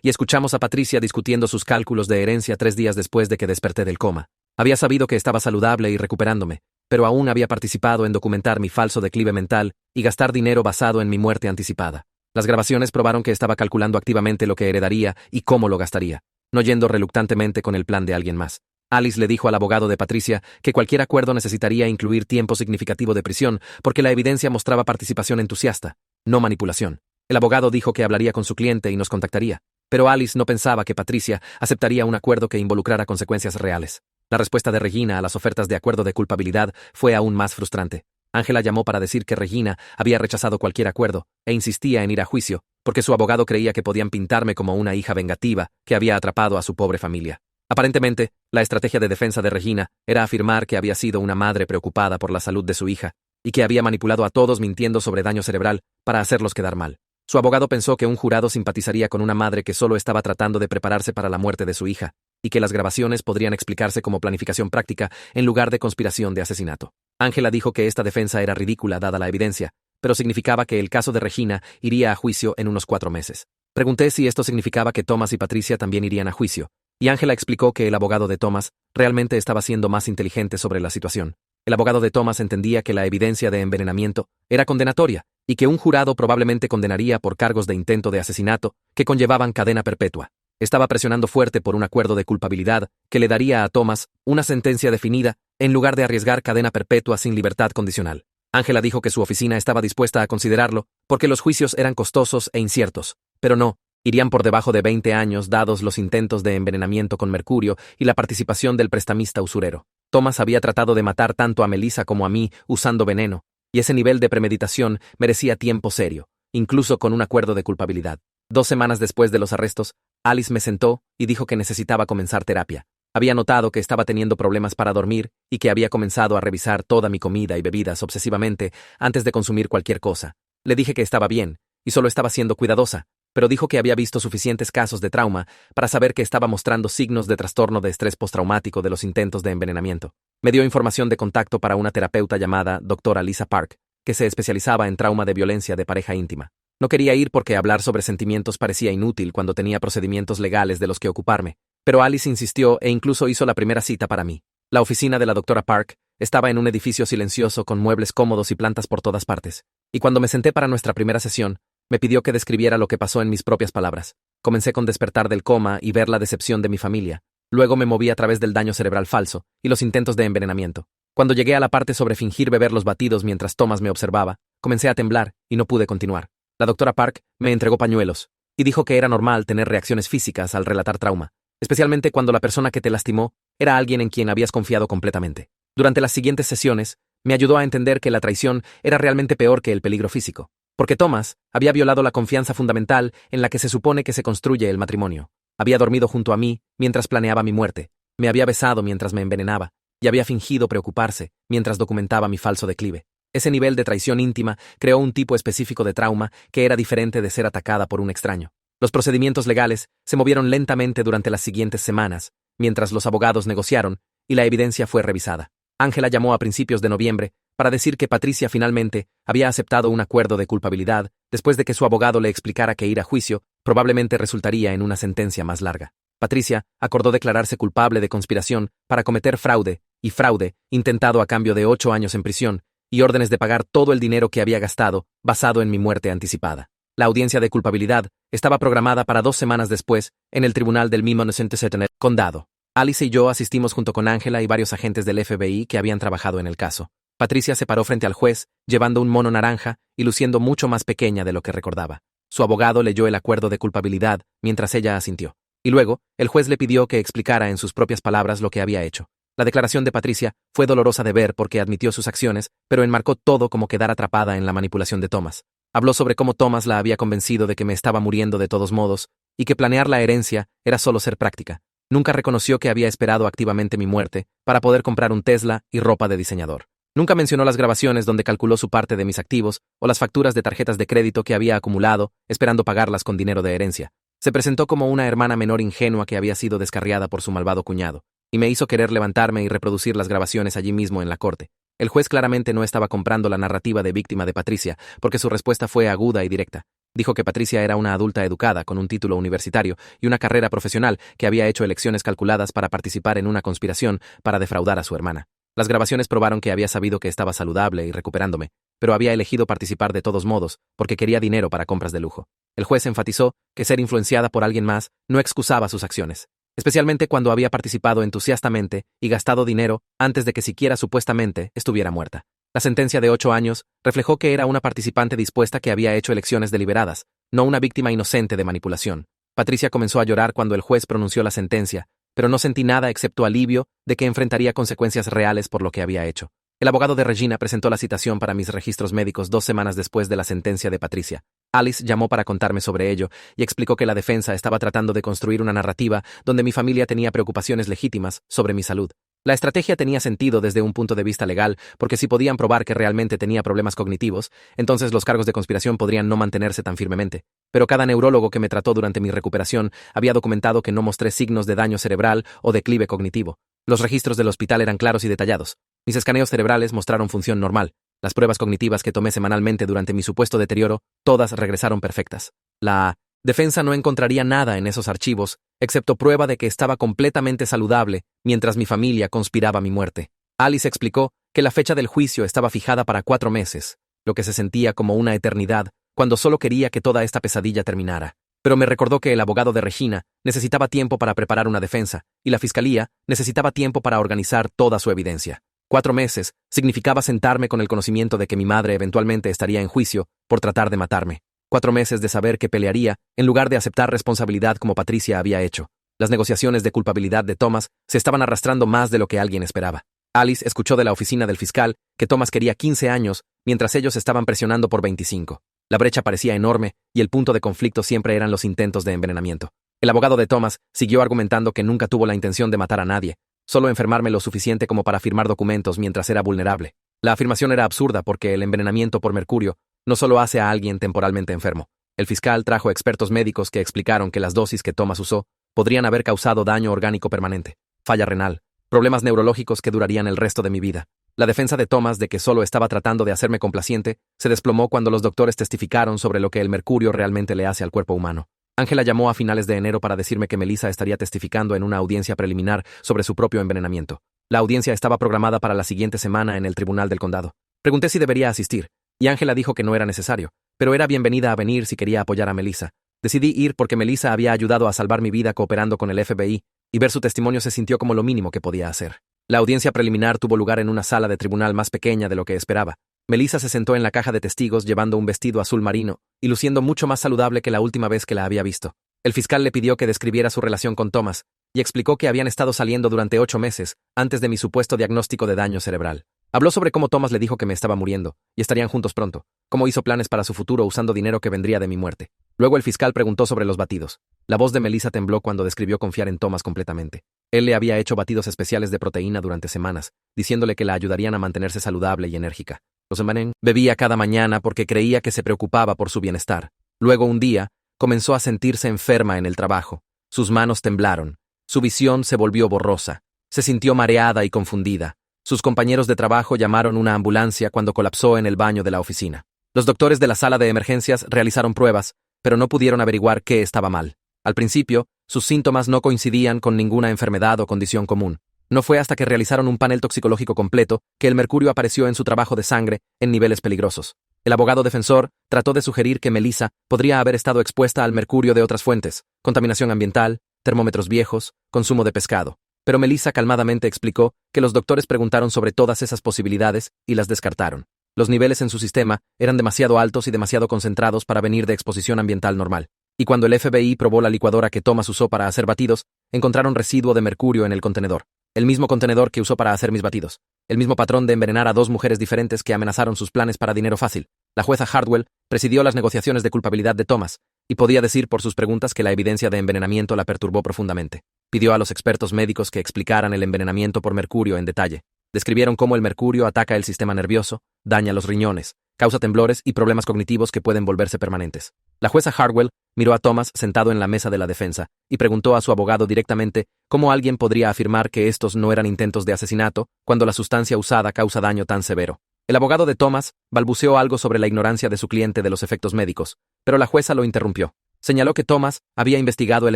y escuchamos a Patricia discutiendo sus cálculos de herencia 3 días después de que desperté del coma. Había sabido que estaba saludable y recuperándome, pero aún había participado en documentar mi falso declive mental y gastar dinero basado en mi muerte anticipada. Las grabaciones probaron que estaba calculando activamente lo que heredaría y cómo lo gastaría, no yendo reluctantemente con el plan de alguien más. Alice le dijo al abogado de Patricia que cualquier acuerdo necesitaría incluir tiempo significativo de prisión porque la evidencia mostraba participación entusiasta, no manipulación. El abogado dijo que hablaría con su cliente y nos contactaría, pero Alice no pensaba que Patricia aceptaría un acuerdo que involucrara consecuencias reales. La respuesta de Regina a las ofertas de acuerdo de culpabilidad fue aún más frustrante. Ángela llamó para decir que Regina había rechazado cualquier acuerdo e insistía en ir a juicio porque su abogado creía que podían pintarme como una hija vengativa que había atrapado a su pobre familia. Aparentemente, la estrategia de defensa de Regina era afirmar que había sido una madre preocupada por la salud de su hija y que había manipulado a todos mintiendo sobre daño cerebral para hacerlos quedar mal. Su abogado pensó que un jurado simpatizaría con una madre que solo estaba tratando de prepararse para la muerte de su hija y que las grabaciones podrían explicarse como planificación práctica en lugar de conspiración de asesinato. Ángela dijo que esta defensa era ridícula dada la evidencia, pero significaba que el caso de Regina iría a juicio en unos 4 meses. Pregunté si esto significaba que Thomas y Patricia también irían a juicio, y Ángela explicó que el abogado de Thomas realmente estaba siendo más inteligente sobre la situación. El abogado de Thomas entendía que la evidencia de envenenamiento era condenatoria y que un jurado probablemente condenaría por cargos de intento de asesinato que conllevaban cadena perpetua. Estaba presionando fuerte por un acuerdo de culpabilidad que le daría a Thomas una sentencia definida en lugar de arriesgar cadena perpetua sin libertad condicional. Ángela dijo que su oficina estaba dispuesta a considerarlo porque los juicios eran costosos e inciertos, pero no, irían por debajo de 20 años dados los intentos de envenenamiento con mercurio y la participación del prestamista usurero. Thomas había tratado de matar tanto a Melissa como a mí usando veneno, y ese nivel de premeditación merecía tiempo serio, incluso con un acuerdo de culpabilidad. 2 semanas después de los arrestos, Alice me sentó y dijo que necesitaba comenzar terapia. Había notado que estaba teniendo problemas para dormir y que había comenzado a revisar toda mi comida y bebidas obsesivamente antes de consumir cualquier cosa. Le dije que estaba bien y solo estaba siendo cuidadosa, pero dijo que había visto suficientes casos de trauma para saber que estaba mostrando signos de trastorno de estrés postraumático de los intentos de envenenamiento. Me dio información de contacto para una terapeuta llamada Dra. Lisa Park, que se especializaba en trauma de violencia de pareja íntima. No quería ir porque hablar sobre sentimientos parecía inútil cuando tenía procedimientos legales de los que ocuparme, pero Alice insistió e incluso hizo la primera cita para mí. La oficina de la Dra. Park estaba en un edificio silencioso con muebles cómodos y plantas por todas partes, y cuando me senté para nuestra primera sesión, me pidió que describiera lo que pasó en mis propias palabras. Comencé con despertar del coma y ver la decepción de mi familia. Luego me moví a través del daño cerebral falso y los intentos de envenenamiento. Cuando llegué a la parte sobre fingir beber los batidos mientras Thomas me observaba, comencé a temblar y no pude continuar. La Dra. Park me entregó pañuelos y dijo que era normal tener reacciones físicas al relatar trauma, especialmente cuando la persona que te lastimó era alguien en quien habías confiado completamente. Durante las siguientes sesiones, me ayudó a entender que la traición era realmente peor que el peligro físico, porque Thomas había violado la confianza fundamental en la que se supone que se construye el matrimonio. Había dormido junto a mí mientras planeaba mi muerte, me había besado mientras me envenenaba, y había fingido preocuparse mientras documentaba mi falso declive. Ese nivel de traición íntima creó un tipo específico de trauma que era diferente de ser atacada por un extraño. Los procedimientos legales se movieron lentamente durante las siguientes semanas, mientras los abogados negociaron y la evidencia fue revisada. Ángela llamó a principios de noviembre para decir que Patricia finalmente había aceptado un acuerdo de culpabilidad después de que su abogado le explicara que ir a juicio probablemente resultaría en una sentencia más larga. Patricia acordó declararse culpable de conspiración para cometer fraude y fraude intentado a cambio de 8 años en prisión y órdenes de pagar todo el dinero que había gastado basado en mi muerte anticipada. La audiencia de culpabilidad estaba programada para 2 semanas después en el tribunal del mismo en el condado. Alice y yo asistimos junto con Ángela y varios agentes del FBI que habían trabajado en el caso. Patricia se paró frente al juez, llevando un mono naranja y luciendo mucho más pequeña de lo que recordaba. Su abogado leyó el acuerdo de culpabilidad mientras ella asintió. Y luego, el juez le pidió que explicara en sus propias palabras lo que había hecho. La declaración de Patricia fue dolorosa de ver porque admitió sus acciones, pero enmarcó todo como quedar atrapada en la manipulación de Thomas. Habló sobre cómo Thomas la había convencido de que me estaba muriendo de todos modos y que planear la herencia era solo ser práctica. Nunca reconoció que había esperado activamente mi muerte para poder comprar un Tesla y ropa de diseñador. Nunca mencionó las grabaciones donde calculó su parte de mis activos o las facturas de tarjetas de crédito que había acumulado, esperando pagarlas con dinero de herencia. Se presentó como una hermana menor ingenua que había sido descarriada por su malvado cuñado. y me hizo querer levantarme y reproducir las grabaciones allí mismo en la corte. El juez claramente no estaba comprando la narrativa de víctima de Patricia, porque su respuesta fue aguda y directa. Dijo que Patricia era una adulta educada, con un título universitario y una carrera profesional, que había hecho elecciones calculadas para participar en una conspiración para defraudar a su hermana. Las grabaciones probaron que había sabido que estaba saludable y recuperándome, pero había elegido participar de todos modos, porque quería dinero para compras de lujo. El juez enfatizó que ser influenciada por alguien más no excusaba sus acciones, especialmente cuando había participado entusiastamente y gastado dinero antes de que siquiera supuestamente estuviera muerta. La sentencia de 8 años reflejó que era una participante dispuesta que había hecho elecciones deliberadas, no una víctima inocente de manipulación. Patricia comenzó a llorar cuando el juez pronunció la sentencia, pero no sentí nada excepto alivio de que enfrentaría consecuencias reales por lo que había hecho. El abogado de Regina presentó la citación para mis registros médicos 2 semanas después de la sentencia de Patricia. Alice llamó para contarme sobre ello y explicó que la defensa estaba tratando de construir una narrativa donde mi familia tenía preocupaciones legítimas sobre mi salud. La estrategia tenía sentido desde un punto de vista legal, porque si podían probar que realmente tenía problemas cognitivos, entonces los cargos de conspiración podrían no mantenerse tan firmemente. Pero cada neurólogo que me trató durante mi recuperación había documentado que no mostré signos de daño cerebral o declive cognitivo. Los registros del hospital eran claros y detallados. Mis escaneos cerebrales mostraron función normal. Las pruebas cognitivas que tomé semanalmente durante mi supuesto deterioro, todas regresaron perfectas. La defensa no encontraría nada en esos archivos, excepto prueba de que estaba completamente saludable mientras mi familia conspiraba mi muerte. Alice explicó que la fecha del juicio estaba fijada para 4 meses, lo que se sentía como una eternidad, cuando solo quería que toda esta pesadilla terminara. Pero me recordó que el abogado de Regina necesitaba tiempo para preparar una defensa, y la fiscalía necesitaba tiempo para organizar toda su evidencia. 4 meses significaba sentarme con el conocimiento de que mi madre eventualmente estaría en juicio por tratar de matarme. 4 meses de saber que pelearía en lugar de aceptar responsabilidad como Patricia había hecho. Las negociaciones de culpabilidad de Thomas se estaban arrastrando más de lo que alguien esperaba. Alice escuchó de la oficina del fiscal que Thomas quería 15 años mientras ellos estaban presionando por 25. La brecha parecía enorme y el punto de conflicto siempre eran los intentos de envenenamiento. El abogado de Thomas siguió argumentando que nunca tuvo la intención de matar a nadie, solo enfermarme lo suficiente como para firmar documentos mientras era vulnerable. La afirmación era absurda porque el envenenamiento por mercurio no solo hace a alguien temporalmente enfermo. El fiscal trajo expertos médicos que explicaron que las dosis que Thomas usó podrían haber causado daño orgánico permanente, falla renal, problemas neurológicos que durarían el resto de mi vida. La defensa de Thomas de que solo estaba tratando de hacerme complaciente se desplomó cuando los doctores testificaron sobre lo que el mercurio realmente le hace al cuerpo humano. Angela llamó a finales de enero para decirme que Melissa estaría testificando en una audiencia preliminar sobre su propio envenenamiento. La audiencia estaba programada para la siguiente semana en el Tribunal del Condado. Pregunté si debería asistir, y Angela dijo que no era necesario, pero era bienvenida a venir si quería apoyar a Melissa. Decidí ir porque Melissa había ayudado a salvar mi vida cooperando con el FBI, y ver su testimonio se sintió como lo mínimo que podía hacer. La audiencia preliminar tuvo lugar en una sala de tribunal más pequeña de lo que esperaba. Melissa se sentó en la caja de testigos llevando un vestido azul marino y luciendo mucho más saludable que la última vez que la había visto. El fiscal le pidió que describiera su relación con Thomas y explicó que habían estado saliendo durante 8 meses antes de mi supuesto diagnóstico de daño cerebral. Habló sobre cómo Thomas le dijo que me estaba muriendo y estarían juntos pronto, cómo hizo planes para su futuro usando dinero que vendría de mi muerte. Luego el fiscal preguntó sobre los batidos. La voz de Melissa tembló cuando describió confiar en Thomas completamente. Él le había hecho batidos especiales de proteína durante semanas, diciéndole que la ayudarían a mantenerse saludable y enérgica. Los bebía cada mañana porque creía que se preocupaba por su bienestar. Luego un día, comenzó a sentirse enferma en el trabajo. Sus manos temblaron. Su visión se volvió borrosa. Se sintió mareada y confundida. Sus compañeros de trabajo llamaron una ambulancia cuando colapsó en el baño de la oficina. Los doctores de la sala de emergencias realizaron pruebas, pero no pudieron averiguar qué estaba mal. Al principio, sus síntomas no coincidían con ninguna enfermedad o condición común. No fue hasta que realizaron un panel toxicológico completo que el mercurio apareció en su trabajo de sangre en niveles peligrosos. El abogado defensor trató de sugerir que Melissa podría haber estado expuesta al mercurio de otras fuentes, contaminación ambiental, termómetros viejos, consumo de pescado. Pero Melissa calmadamente explicó que los doctores preguntaron sobre todas esas posibilidades y las descartaron. Los niveles en su sistema eran demasiado altos y demasiado concentrados para venir de exposición ambiental normal. Y cuando el FBI probó la licuadora que Thomas usó para hacer batidos, encontraron residuo de mercurio en el contenedor. El mismo contenedor que usó para hacer mis batidos. El mismo patrón de envenenar a 2 mujeres diferentes que amenazaron sus planes para dinero fácil. La jueza Hardwell presidió las negociaciones de culpabilidad de Thomas, y podía decir por sus preguntas que la evidencia de envenenamiento la perturbó profundamente. Pidió a los expertos médicos que explicaran el envenenamiento por mercurio en detalle. Describieron cómo el mercurio ataca el sistema nervioso, daña los riñones, causa temblores y problemas cognitivos que pueden volverse permanentes. La jueza Hardwell miró a Thomas sentado en la mesa de la defensa y preguntó a su abogado directamente cómo alguien podría afirmar que estos no eran intentos de asesinato cuando la sustancia usada causa daño tan severo. El abogado de Thomas balbuceó algo sobre la ignorancia de su cliente de los efectos médicos, pero la jueza lo interrumpió. Señaló que Thomas había investigado el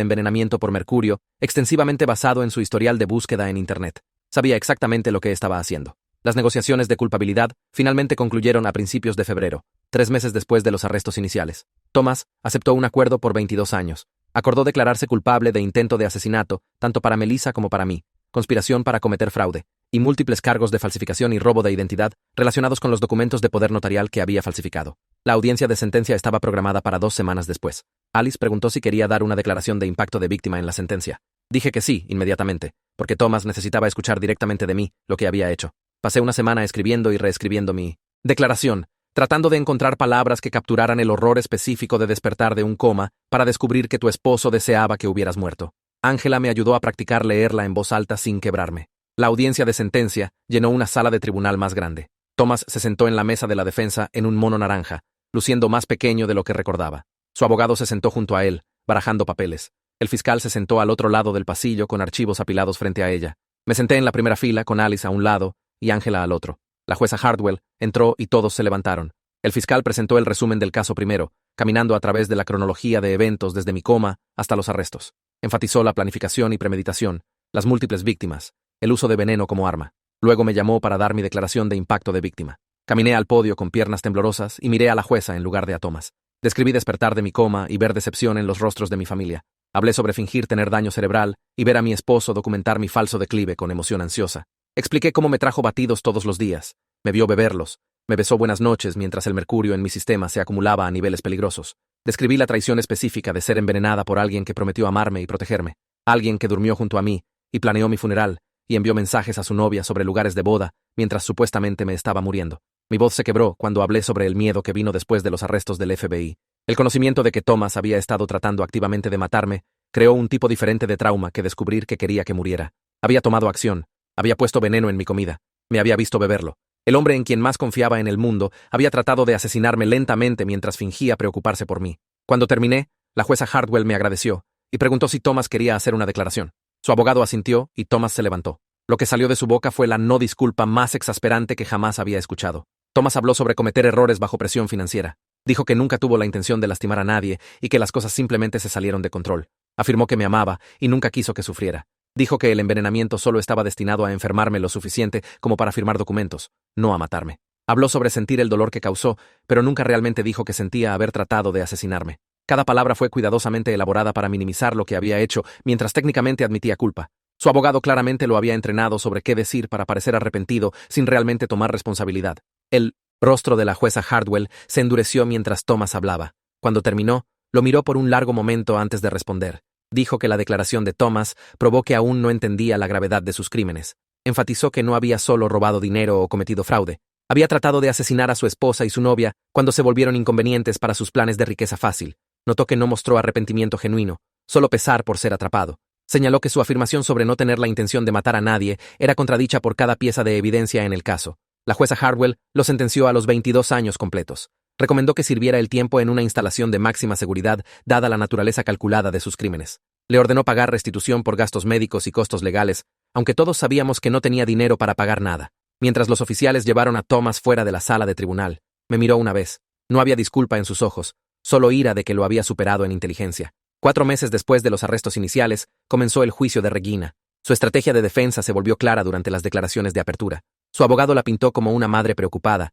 envenenamiento por mercurio extensivamente basado en su historial de búsqueda en Internet. Sabía exactamente lo que estaba haciendo. Las negociaciones de culpabilidad finalmente concluyeron a principios de febrero, 3 meses después de los arrestos iniciales. Thomas aceptó un acuerdo por 22 años. Acordó declararse culpable de intento de asesinato, tanto para Melissa como para mí, conspiración para cometer fraude, y múltiples cargos de falsificación y robo de identidad relacionados con los documentos de poder notarial que había falsificado. La audiencia de sentencia estaba programada para 2 semanas después. Alice preguntó si quería dar una declaración de impacto de víctima en la sentencia. Dije que sí, inmediatamente, porque Thomas necesitaba escuchar directamente de mí lo que había hecho. Pasé una semana escribiendo y reescribiendo mi declaración, tratando de encontrar palabras que capturaran el horror específico de despertar de un coma para descubrir que tu esposo deseaba que hubieras muerto. Ángela me ayudó a practicar leerla en voz alta sin quebrarme. La audiencia de sentencia llenó una sala de tribunal más grande. Thomas se sentó en la mesa de la defensa en un mono naranja, luciendo más pequeño de lo que recordaba. Su abogado se sentó junto a él, barajando papeles. El fiscal se sentó al otro lado del pasillo con archivos apilados frente a ella. Me senté en la primera fila con Alice a un lado y Ángela al otro. La jueza Hardwell entró y todos se levantaron. El fiscal presentó el resumen del caso primero, caminando a través de la cronología de eventos desde mi coma hasta los arrestos. Enfatizó la planificación y premeditación, las múltiples víctimas, el uso de veneno como arma. Luego me llamó para dar mi declaración de impacto de víctima. Caminé al podio con piernas temblorosas y miré a la jueza en lugar de a Thomas. Describí despertar de mi coma y ver decepción en los rostros de mi familia. Hablé sobre fingir tener daño cerebral y ver a mi esposo documentar mi falso declive con emoción ansiosa. Expliqué cómo me trajo batidos todos los días, me vio beberlos, me besó buenas noches mientras el mercurio en mi sistema se acumulaba a niveles peligrosos. Describí la traición específica de ser envenenada por alguien que prometió amarme y protegerme, alguien que durmió junto a mí y planeó mi funeral y envió mensajes a su novia sobre lugares de boda mientras supuestamente me estaba muriendo. Mi voz se quebró cuando hablé sobre el miedo que vino después de los arrestos del FBI. El conocimiento de que Thomas había estado tratando activamente de matarme creó un tipo diferente de trauma que descubrir que quería que muriera. Había tomado acción. Había puesto veneno en mi comida. Me había visto beberlo. El hombre en quien más confiaba en el mundo había tratado de asesinarme lentamente mientras fingía preocuparse por mí. Cuando terminé, la jueza Hardwell me agradeció y preguntó si Thomas quería hacer una declaración. Su abogado asintió y Thomas se levantó. Lo que salió de su boca fue la no disculpa más exasperante que jamás había escuchado. Thomas habló sobre cometer errores bajo presión financiera. Dijo que nunca tuvo la intención de lastimar a nadie y que las cosas simplemente se salieron de control. Afirmó que me amaba y nunca quiso que sufriera. Dijo que el envenenamiento solo estaba destinado a enfermarme lo suficiente como para firmar documentos, no a matarme. Habló sobre sentir el dolor que causó, pero nunca realmente dijo que sentía haber tratado de asesinarme. Cada palabra fue cuidadosamente elaborada para minimizar lo que había hecho, mientras técnicamente admitía culpa. Su abogado claramente lo había entrenado sobre qué decir para parecer arrepentido sin realmente tomar responsabilidad. El rostro de la jueza Hardwell se endureció mientras Thomas hablaba. Cuando terminó, lo miró por un largo momento antes de responder. Dijo que la declaración de Thomas probó que aún no entendía la gravedad de sus crímenes. Enfatizó que no había solo robado dinero o cometido fraude. Había tratado de asesinar a su esposa y su novia cuando se volvieron inconvenientes para sus planes de riqueza fácil. Notó que no mostró arrepentimiento genuino, solo pesar por ser atrapado. Señaló que su afirmación sobre no tener la intención de matar a nadie era contradicha por cada pieza de evidencia en el caso. La jueza Hardwell lo sentenció a los 22 años completos. Recomendó que sirviera el tiempo en una instalación de máxima seguridad, dada la naturaleza calculada de sus crímenes. Le ordenó pagar restitución por gastos médicos y costos legales, aunque todos sabíamos que no tenía dinero para pagar nada. Mientras los oficiales llevaron a Thomas fuera de la sala de tribunal, me miró una vez. No había disculpa en sus ojos, solo ira de que lo había superado en inteligencia. 4 meses después de los arrestos iniciales, comenzó el juicio de Regina. Su estrategia de defensa se volvió clara durante las declaraciones de apertura. Su abogado la pintó como una madre preocupada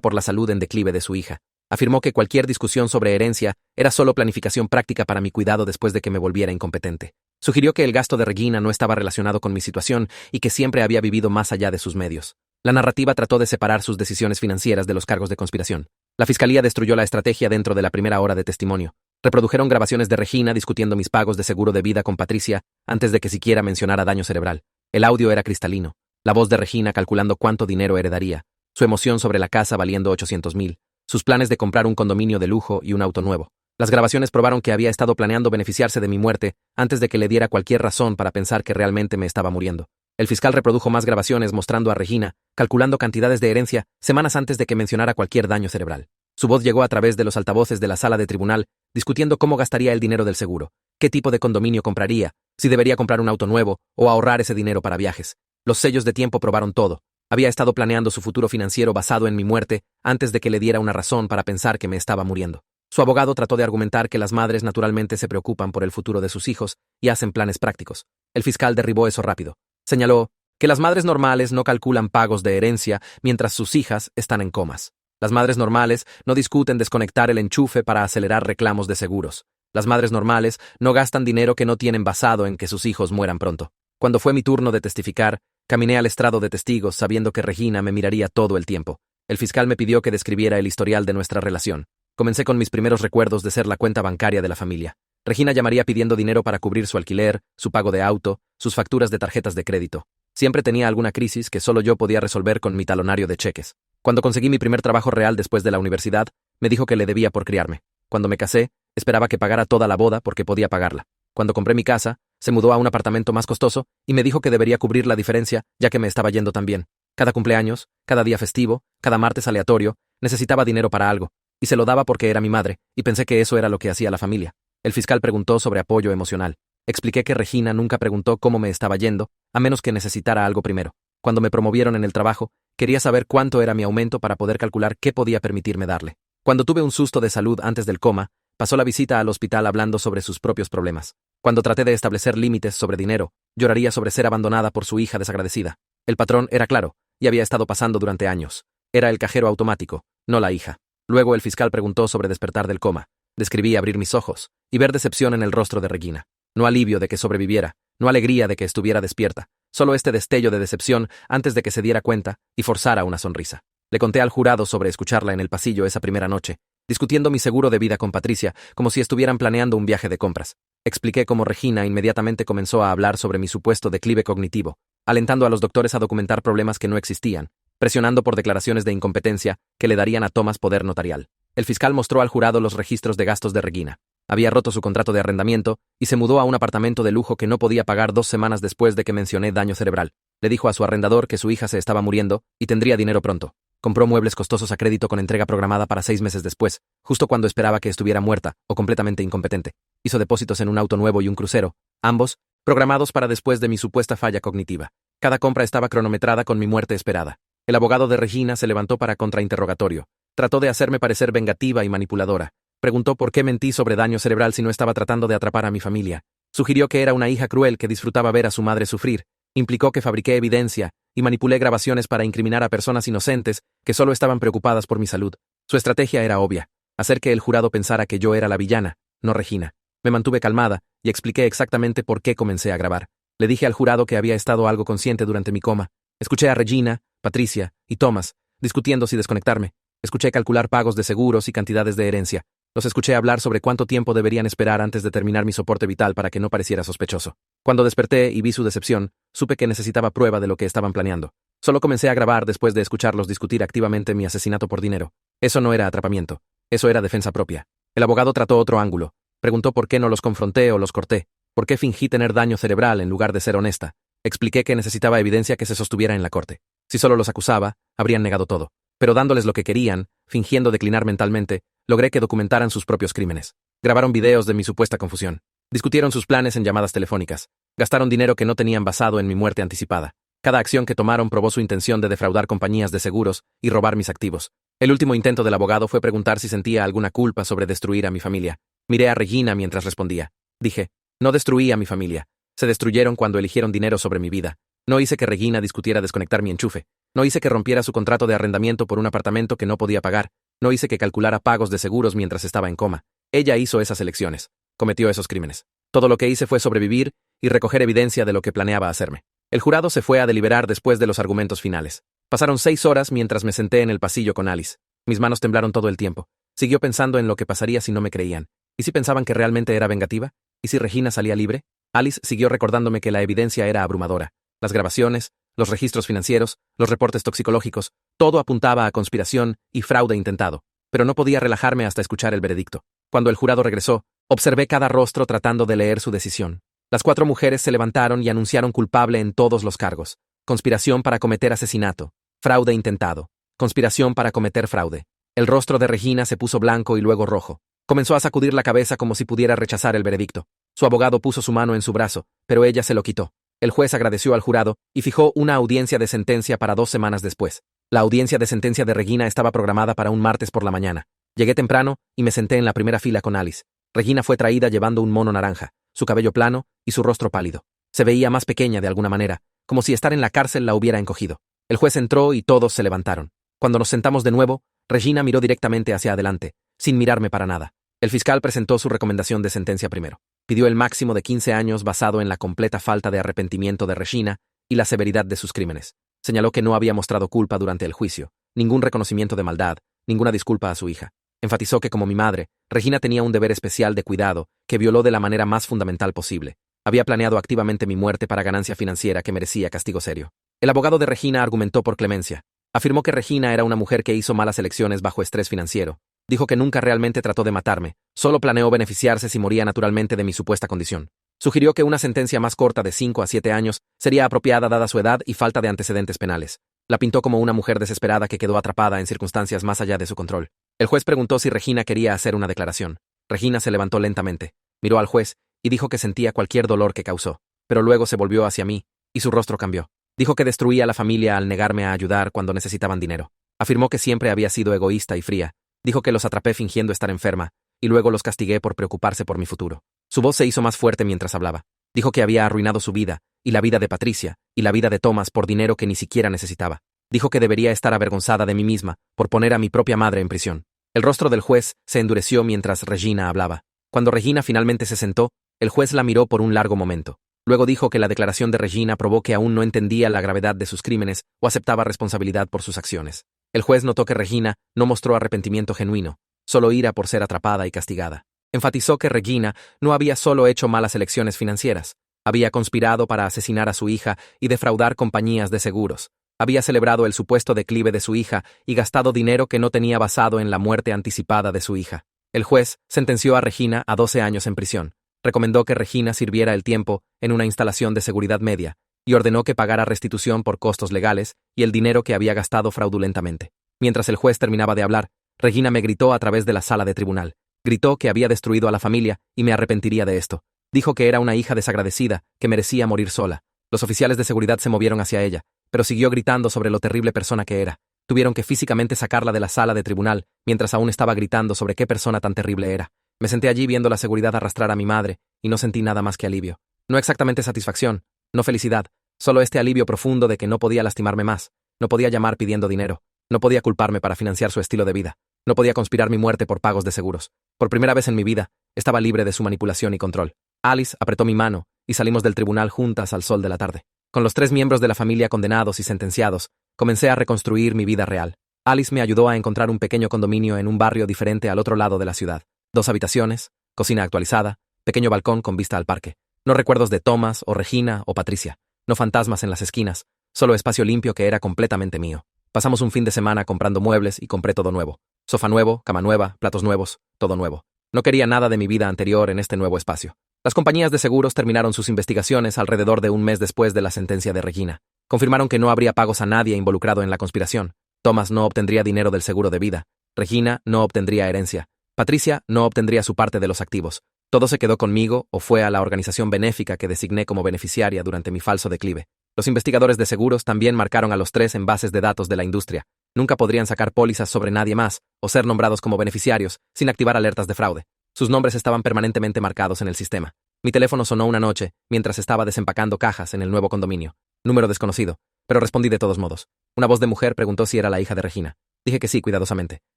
por la salud en declive de su hija. Afirmó que cualquier discusión sobre herencia era solo planificación práctica para mi cuidado después de que me volviera incompetente. Sugirió que el gasto de Regina no estaba relacionado con mi situación y que siempre había vivido más allá de sus medios. La narrativa trató de separar sus decisiones financieras de los cargos de conspiración. La fiscalía destruyó la estrategia dentro de la primera hora de testimonio. Reprodujeron grabaciones de Regina discutiendo mis pagos de seguro de vida con Patricia antes de que siquiera mencionara daño cerebral. El audio era cristalino. La voz de Regina calculando cuánto dinero heredaría. Su emoción sobre la casa valiendo 800,000. Sus planes de comprar un condominio de lujo y un auto nuevo. Las grabaciones probaron que había estado planeando beneficiarse de mi muerte antes de que le diera cualquier razón para pensar que realmente me estaba muriendo. El fiscal reprodujo más grabaciones mostrando a Regina, calculando cantidades de herencia, semanas antes de que mencionara cualquier daño cerebral. Su voz llegó a través de los altavoces de la sala de tribunal, discutiendo cómo gastaría el dinero del seguro, qué tipo de condominio compraría, si debería comprar un auto nuevo o ahorrar ese dinero para viajes. Los sellos de tiempo probaron todo. Había estado planeando su futuro financiero basado en mi muerte antes de que le diera una razón para pensar que me estaba muriendo. Su abogado trató de argumentar que las madres naturalmente se preocupan por el futuro de sus hijos y hacen planes prácticos. El fiscal derribó eso rápido. Señaló que las madres normales no calculan pagos de herencia mientras sus hijas están en comas. Las madres normales no discuten desconectar el enchufe para acelerar reclamos de seguros. Las madres normales no gastan dinero que no tienen basado en que sus hijos mueran pronto. Cuando fue mi turno de testificar, caminé al estrado de testigos sabiendo que Regina me miraría todo el tiempo. El fiscal me pidió que describiera el historial de nuestra relación. Comencé con mis primeros recuerdos de ser la cuenta bancaria de la familia. Regina llamaría pidiendo dinero para cubrir su alquiler, su pago de auto, sus facturas de tarjetas de crédito. Siempre tenía alguna crisis que solo yo podía resolver con mi talonario de cheques. Cuando conseguí mi primer trabajo real después de la universidad, me dijo que le debía por criarme. Cuando me casé, esperaba que pagara toda la boda porque podía pagarla. Cuando compré mi casa, se mudó a un apartamento más costoso y me dijo que debería cubrir la diferencia ya que me estaba yendo tan bien. Cada cumpleaños, cada día festivo, cada martes aleatorio, necesitaba dinero para algo, y se lo daba porque era mi madre, y pensé que eso era lo que hacía la familia. El fiscal preguntó sobre apoyo emocional. Expliqué que Regina nunca preguntó cómo me estaba yendo, a menos que necesitara algo primero. Cuando me promovieron en el trabajo, quería saber cuánto era mi aumento para poder calcular qué podía permitirme darle. Cuando tuve un susto de salud antes del coma, pasó la visita al hospital hablando sobre sus propios problemas. Cuando traté de establecer límites sobre dinero, lloraría sobre ser abandonada por su hija desagradecida. El patrón era claro, y había estado pasando durante años. Era el cajero automático, no la hija. Luego el fiscal preguntó sobre despertar del coma. Describí abrir mis ojos y ver decepción en el rostro de Regina. No alivio de que sobreviviera, no alegría de que estuviera despierta, solo este destello de decepción antes de que se diera cuenta y forzara una sonrisa. Le conté al jurado sobre escucharla en el pasillo esa primera noche, discutiendo mi seguro de vida con Patricia como si estuvieran planeando un viaje de compras. Expliqué cómo Regina inmediatamente comenzó a hablar sobre mi supuesto declive cognitivo, alentando a los doctores a documentar problemas que no existían, presionando por declaraciones de incompetencia que le darían a Thomas poder notarial. El fiscal mostró al jurado los registros de gastos de Regina. Había roto su contrato de arrendamiento y se mudó a un apartamento de lujo que no podía pagar 2 semanas después de que mencioné daño cerebral. Le dijo a su arrendador que su hija se estaba muriendo y tendría dinero pronto. Compró muebles costosos a crédito con entrega programada para 6 meses después, justo cuando esperaba que estuviera muerta o completamente incompetente. Hizo depósitos en un auto nuevo y un crucero, ambos programados para después de mi supuesta falla cognitiva. Cada compra estaba cronometrada con mi muerte esperada. El abogado de Regina se levantó para contrainterrogatorio. Trató de hacerme parecer vengativa y manipuladora. Preguntó por qué mentí sobre daño cerebral si no estaba tratando de atrapar a mi familia. Sugirió que era una hija cruel que disfrutaba ver a su madre sufrir. Implicó que fabriqué evidencia y manipulé grabaciones para incriminar a personas inocentes que solo estaban preocupadas por mi salud. Su estrategia era obvia, hacer que el jurado pensara que yo era la villana, no Regina. Me mantuve calmada y expliqué exactamente por qué comencé a grabar. Le dije al jurado que había estado algo consciente durante mi coma. Escuché a Regina, Patricia y Thomas discutiendo si desconectarme. Escuché calcular pagos de seguros y cantidades de herencia. Los escuché hablar sobre cuánto tiempo deberían esperar antes de terminar mi soporte vital para que no pareciera sospechoso. Cuando desperté y vi su decepción, supe que necesitaba prueba de lo que estaban planeando. Solo comencé a grabar después de escucharlos discutir activamente mi asesinato por dinero. Eso no era atrapamiento. Eso era defensa propia. El abogado trató otro ángulo. Preguntó por qué no los confronté o los corté. ¿Por qué fingí tener daño cerebral en lugar de ser honesta? Expliqué que necesitaba evidencia que se sostuviera en la corte. Si solo los acusaba, habrían negado todo. Pero dándoles lo que querían, fingiendo declinar mentalmente, logré que documentaran sus propios crímenes. Grabaron videos de mi supuesta confusión. Discutieron sus planes en llamadas telefónicas. Gastaron dinero que no tenían basado en mi muerte anticipada. Cada acción que tomaron probó su intención de defraudar compañías de seguros y robar mis activos. El último intento del abogado fue preguntar si sentía alguna culpa sobre destruir a mi familia. Miré a Regina mientras respondía. Dije, no destruí a mi familia. Se destruyeron cuando eligieron dinero sobre mi vida. No hice que Regina discutiera desconectar mi enchufe. No hice que rompiera su contrato de arrendamiento por un apartamento que no podía pagar. No hice que calculara pagos de seguros mientras estaba en coma. Ella hizo esas elecciones. Cometió esos crímenes. Todo lo que hice fue sobrevivir y recoger evidencia de lo que planeaba hacerme. El jurado se fue a deliberar después de los argumentos finales. Pasaron 6 horas mientras me senté en el pasillo con Alice. Mis manos temblaron todo el tiempo. Siguió pensando en lo que pasaría si no me creían. ¿Y si pensaban que realmente era vengativa? ¿Y si Regina salía libre? Alice siguió recordándome que la evidencia era abrumadora. Las grabaciones, los registros financieros, los reportes toxicológicos, todo apuntaba a conspiración y fraude intentado. Pero no podía relajarme hasta escuchar el veredicto. Cuando el jurado regresó, observé cada rostro tratando de leer su decisión. Las 4 mujeres se levantaron y anunciaron culpable en todos los cargos. Conspiración para cometer asesinato. Fraude intentado. Conspiración para cometer fraude. El rostro de Regina se puso blanco y luego rojo. Comenzó a sacudir la cabeza como si pudiera rechazar el veredicto. Su abogado puso su mano en su brazo, pero ella se lo quitó. El juez agradeció al jurado y fijó una audiencia de sentencia para 2 semanas después. La audiencia de sentencia de Regina estaba programada para un martes por la mañana. Llegué temprano y me senté en la primera fila con Alice. Regina fue traída llevando un mono naranja, su cabello plano y su rostro pálido. Se veía más pequeña de alguna manera, como si estar en la cárcel la hubiera encogido. El juez entró y todos se levantaron. Cuando nos sentamos de nuevo, Regina miró directamente hacia adelante, sin mirarme para nada. El fiscal presentó su recomendación de sentencia primero. Pidió el máximo de 15 años basado en la completa falta de arrepentimiento de Regina y la severidad de sus crímenes. Señaló que no había mostrado culpa durante el juicio, ningún reconocimiento de maldad, ninguna disculpa a su hija. Enfatizó que como mi madre, Regina tenía un deber especial de cuidado que violó de la manera más fundamental posible. Había planeado activamente mi muerte para ganancia financiera que merecía castigo serio. El abogado de Regina argumentó por clemencia. Afirmó que Regina era una mujer que hizo malas elecciones bajo estrés financiero. Dijo que nunca realmente trató de matarme, solo planeó beneficiarse si moría naturalmente de mi supuesta condición. Sugirió que una sentencia más corta de 5 a 7 años sería apropiada dada su edad y falta de antecedentes penales. La pintó como una mujer desesperada que quedó atrapada en circunstancias más allá de su control. El juez preguntó si Regina quería hacer una declaración. Regina se levantó lentamente, miró al juez y dijo que sentía cualquier dolor que causó, pero luego se volvió hacia mí y su rostro cambió. Dijo que destruía a la familia al negarme a ayudar cuando necesitaban dinero. Afirmó que siempre había sido egoísta y fría. Dijo que los atrapé fingiendo estar enferma y luego los castigué por preocuparse por mi futuro. Su voz se hizo más fuerte mientras hablaba. Dijo que había arruinado su vida, y la vida de Patricia, y la vida de Thomas por dinero que ni siquiera necesitaba. Dijo que debería estar avergonzada de mí misma por poner a mi propia madre en prisión. El rostro del juez se endureció mientras Regina hablaba. Cuando Regina finalmente se sentó, el juez la miró por un largo momento. Luego dijo que la declaración de Regina probó que aún no entendía la gravedad de sus crímenes o aceptaba responsabilidad por sus acciones. El juez notó que Regina no mostró arrepentimiento genuino, solo ira por ser atrapada y castigada. Enfatizó que Regina no había solo hecho malas elecciones financieras, había conspirado para asesinar a su hija y defraudar compañías de seguros. Había celebrado el supuesto declive de su hija y gastado dinero que no tenía basado en la muerte anticipada de su hija. El juez sentenció a Regina a 12 años en prisión. Recomendó que Regina sirviera el tiempo en una instalación de seguridad media y ordenó que pagara restitución por costos legales y el dinero que había gastado fraudulentamente. Mientras el juez terminaba de hablar, Regina me gritó a través de la sala de tribunal. Gritó que había destruido a la familia y me arrepentiría de esto. Dijo que era una hija desagradecida, que merecía morir sola. Los oficiales de seguridad se movieron hacia ella, pero siguió gritando sobre lo terrible persona que era. Tuvieron que físicamente sacarla de la sala de tribunal, mientras aún estaba gritando sobre qué persona tan terrible era. Me senté allí viendo la seguridad arrastrar a mi madre, y no sentí nada más que alivio. No exactamente satisfacción, no felicidad, solo este alivio profundo de que no podía lastimarme más, no podía llamar pidiendo dinero, no podía culparme para financiar su estilo de vida, no podía conspirar mi muerte por pagos de seguros. Por primera vez en mi vida, estaba libre de su manipulación y control. Alice apretó mi mano, y salimos del tribunal juntas al sol de la tarde. Con los 3 miembros de la familia condenados y sentenciados, comencé a reconstruir mi vida real. Alice me ayudó a encontrar un pequeño condominio en un barrio diferente al otro lado de la ciudad. 2 habitaciones, cocina actualizada, pequeño balcón con vista al parque. No recuerdos de Thomas o Regina o Patricia. No fantasmas en las esquinas, solo espacio limpio que era completamente mío. Pasamos un fin de semana comprando muebles y compré todo nuevo. Sofá nuevo, cama nueva, platos nuevos, todo nuevo. No quería nada de mi vida anterior en este nuevo espacio. Las compañías de seguros terminaron sus investigaciones alrededor de un mes después de la sentencia de Regina. Confirmaron que no habría pagos a nadie involucrado en la conspiración. Thomas no obtendría dinero del seguro de vida. Regina no obtendría herencia. Patricia no obtendría su parte de los activos. Todo se quedó conmigo o fue a la organización benéfica que designé como beneficiaria durante mi falso declive. Los investigadores de seguros también marcaron a los 3 en bases de datos de la industria. Nunca podrían sacar pólizas sobre nadie más o ser nombrados como beneficiarios sin activar alertas de fraude. Sus nombres estaban permanentemente marcados en el sistema. Mi teléfono sonó una noche mientras estaba desempacando cajas en el nuevo condominio. Número desconocido, pero respondí de todos modos. Una voz de mujer preguntó si era la hija de Regina. Dije que sí, cuidadosamente.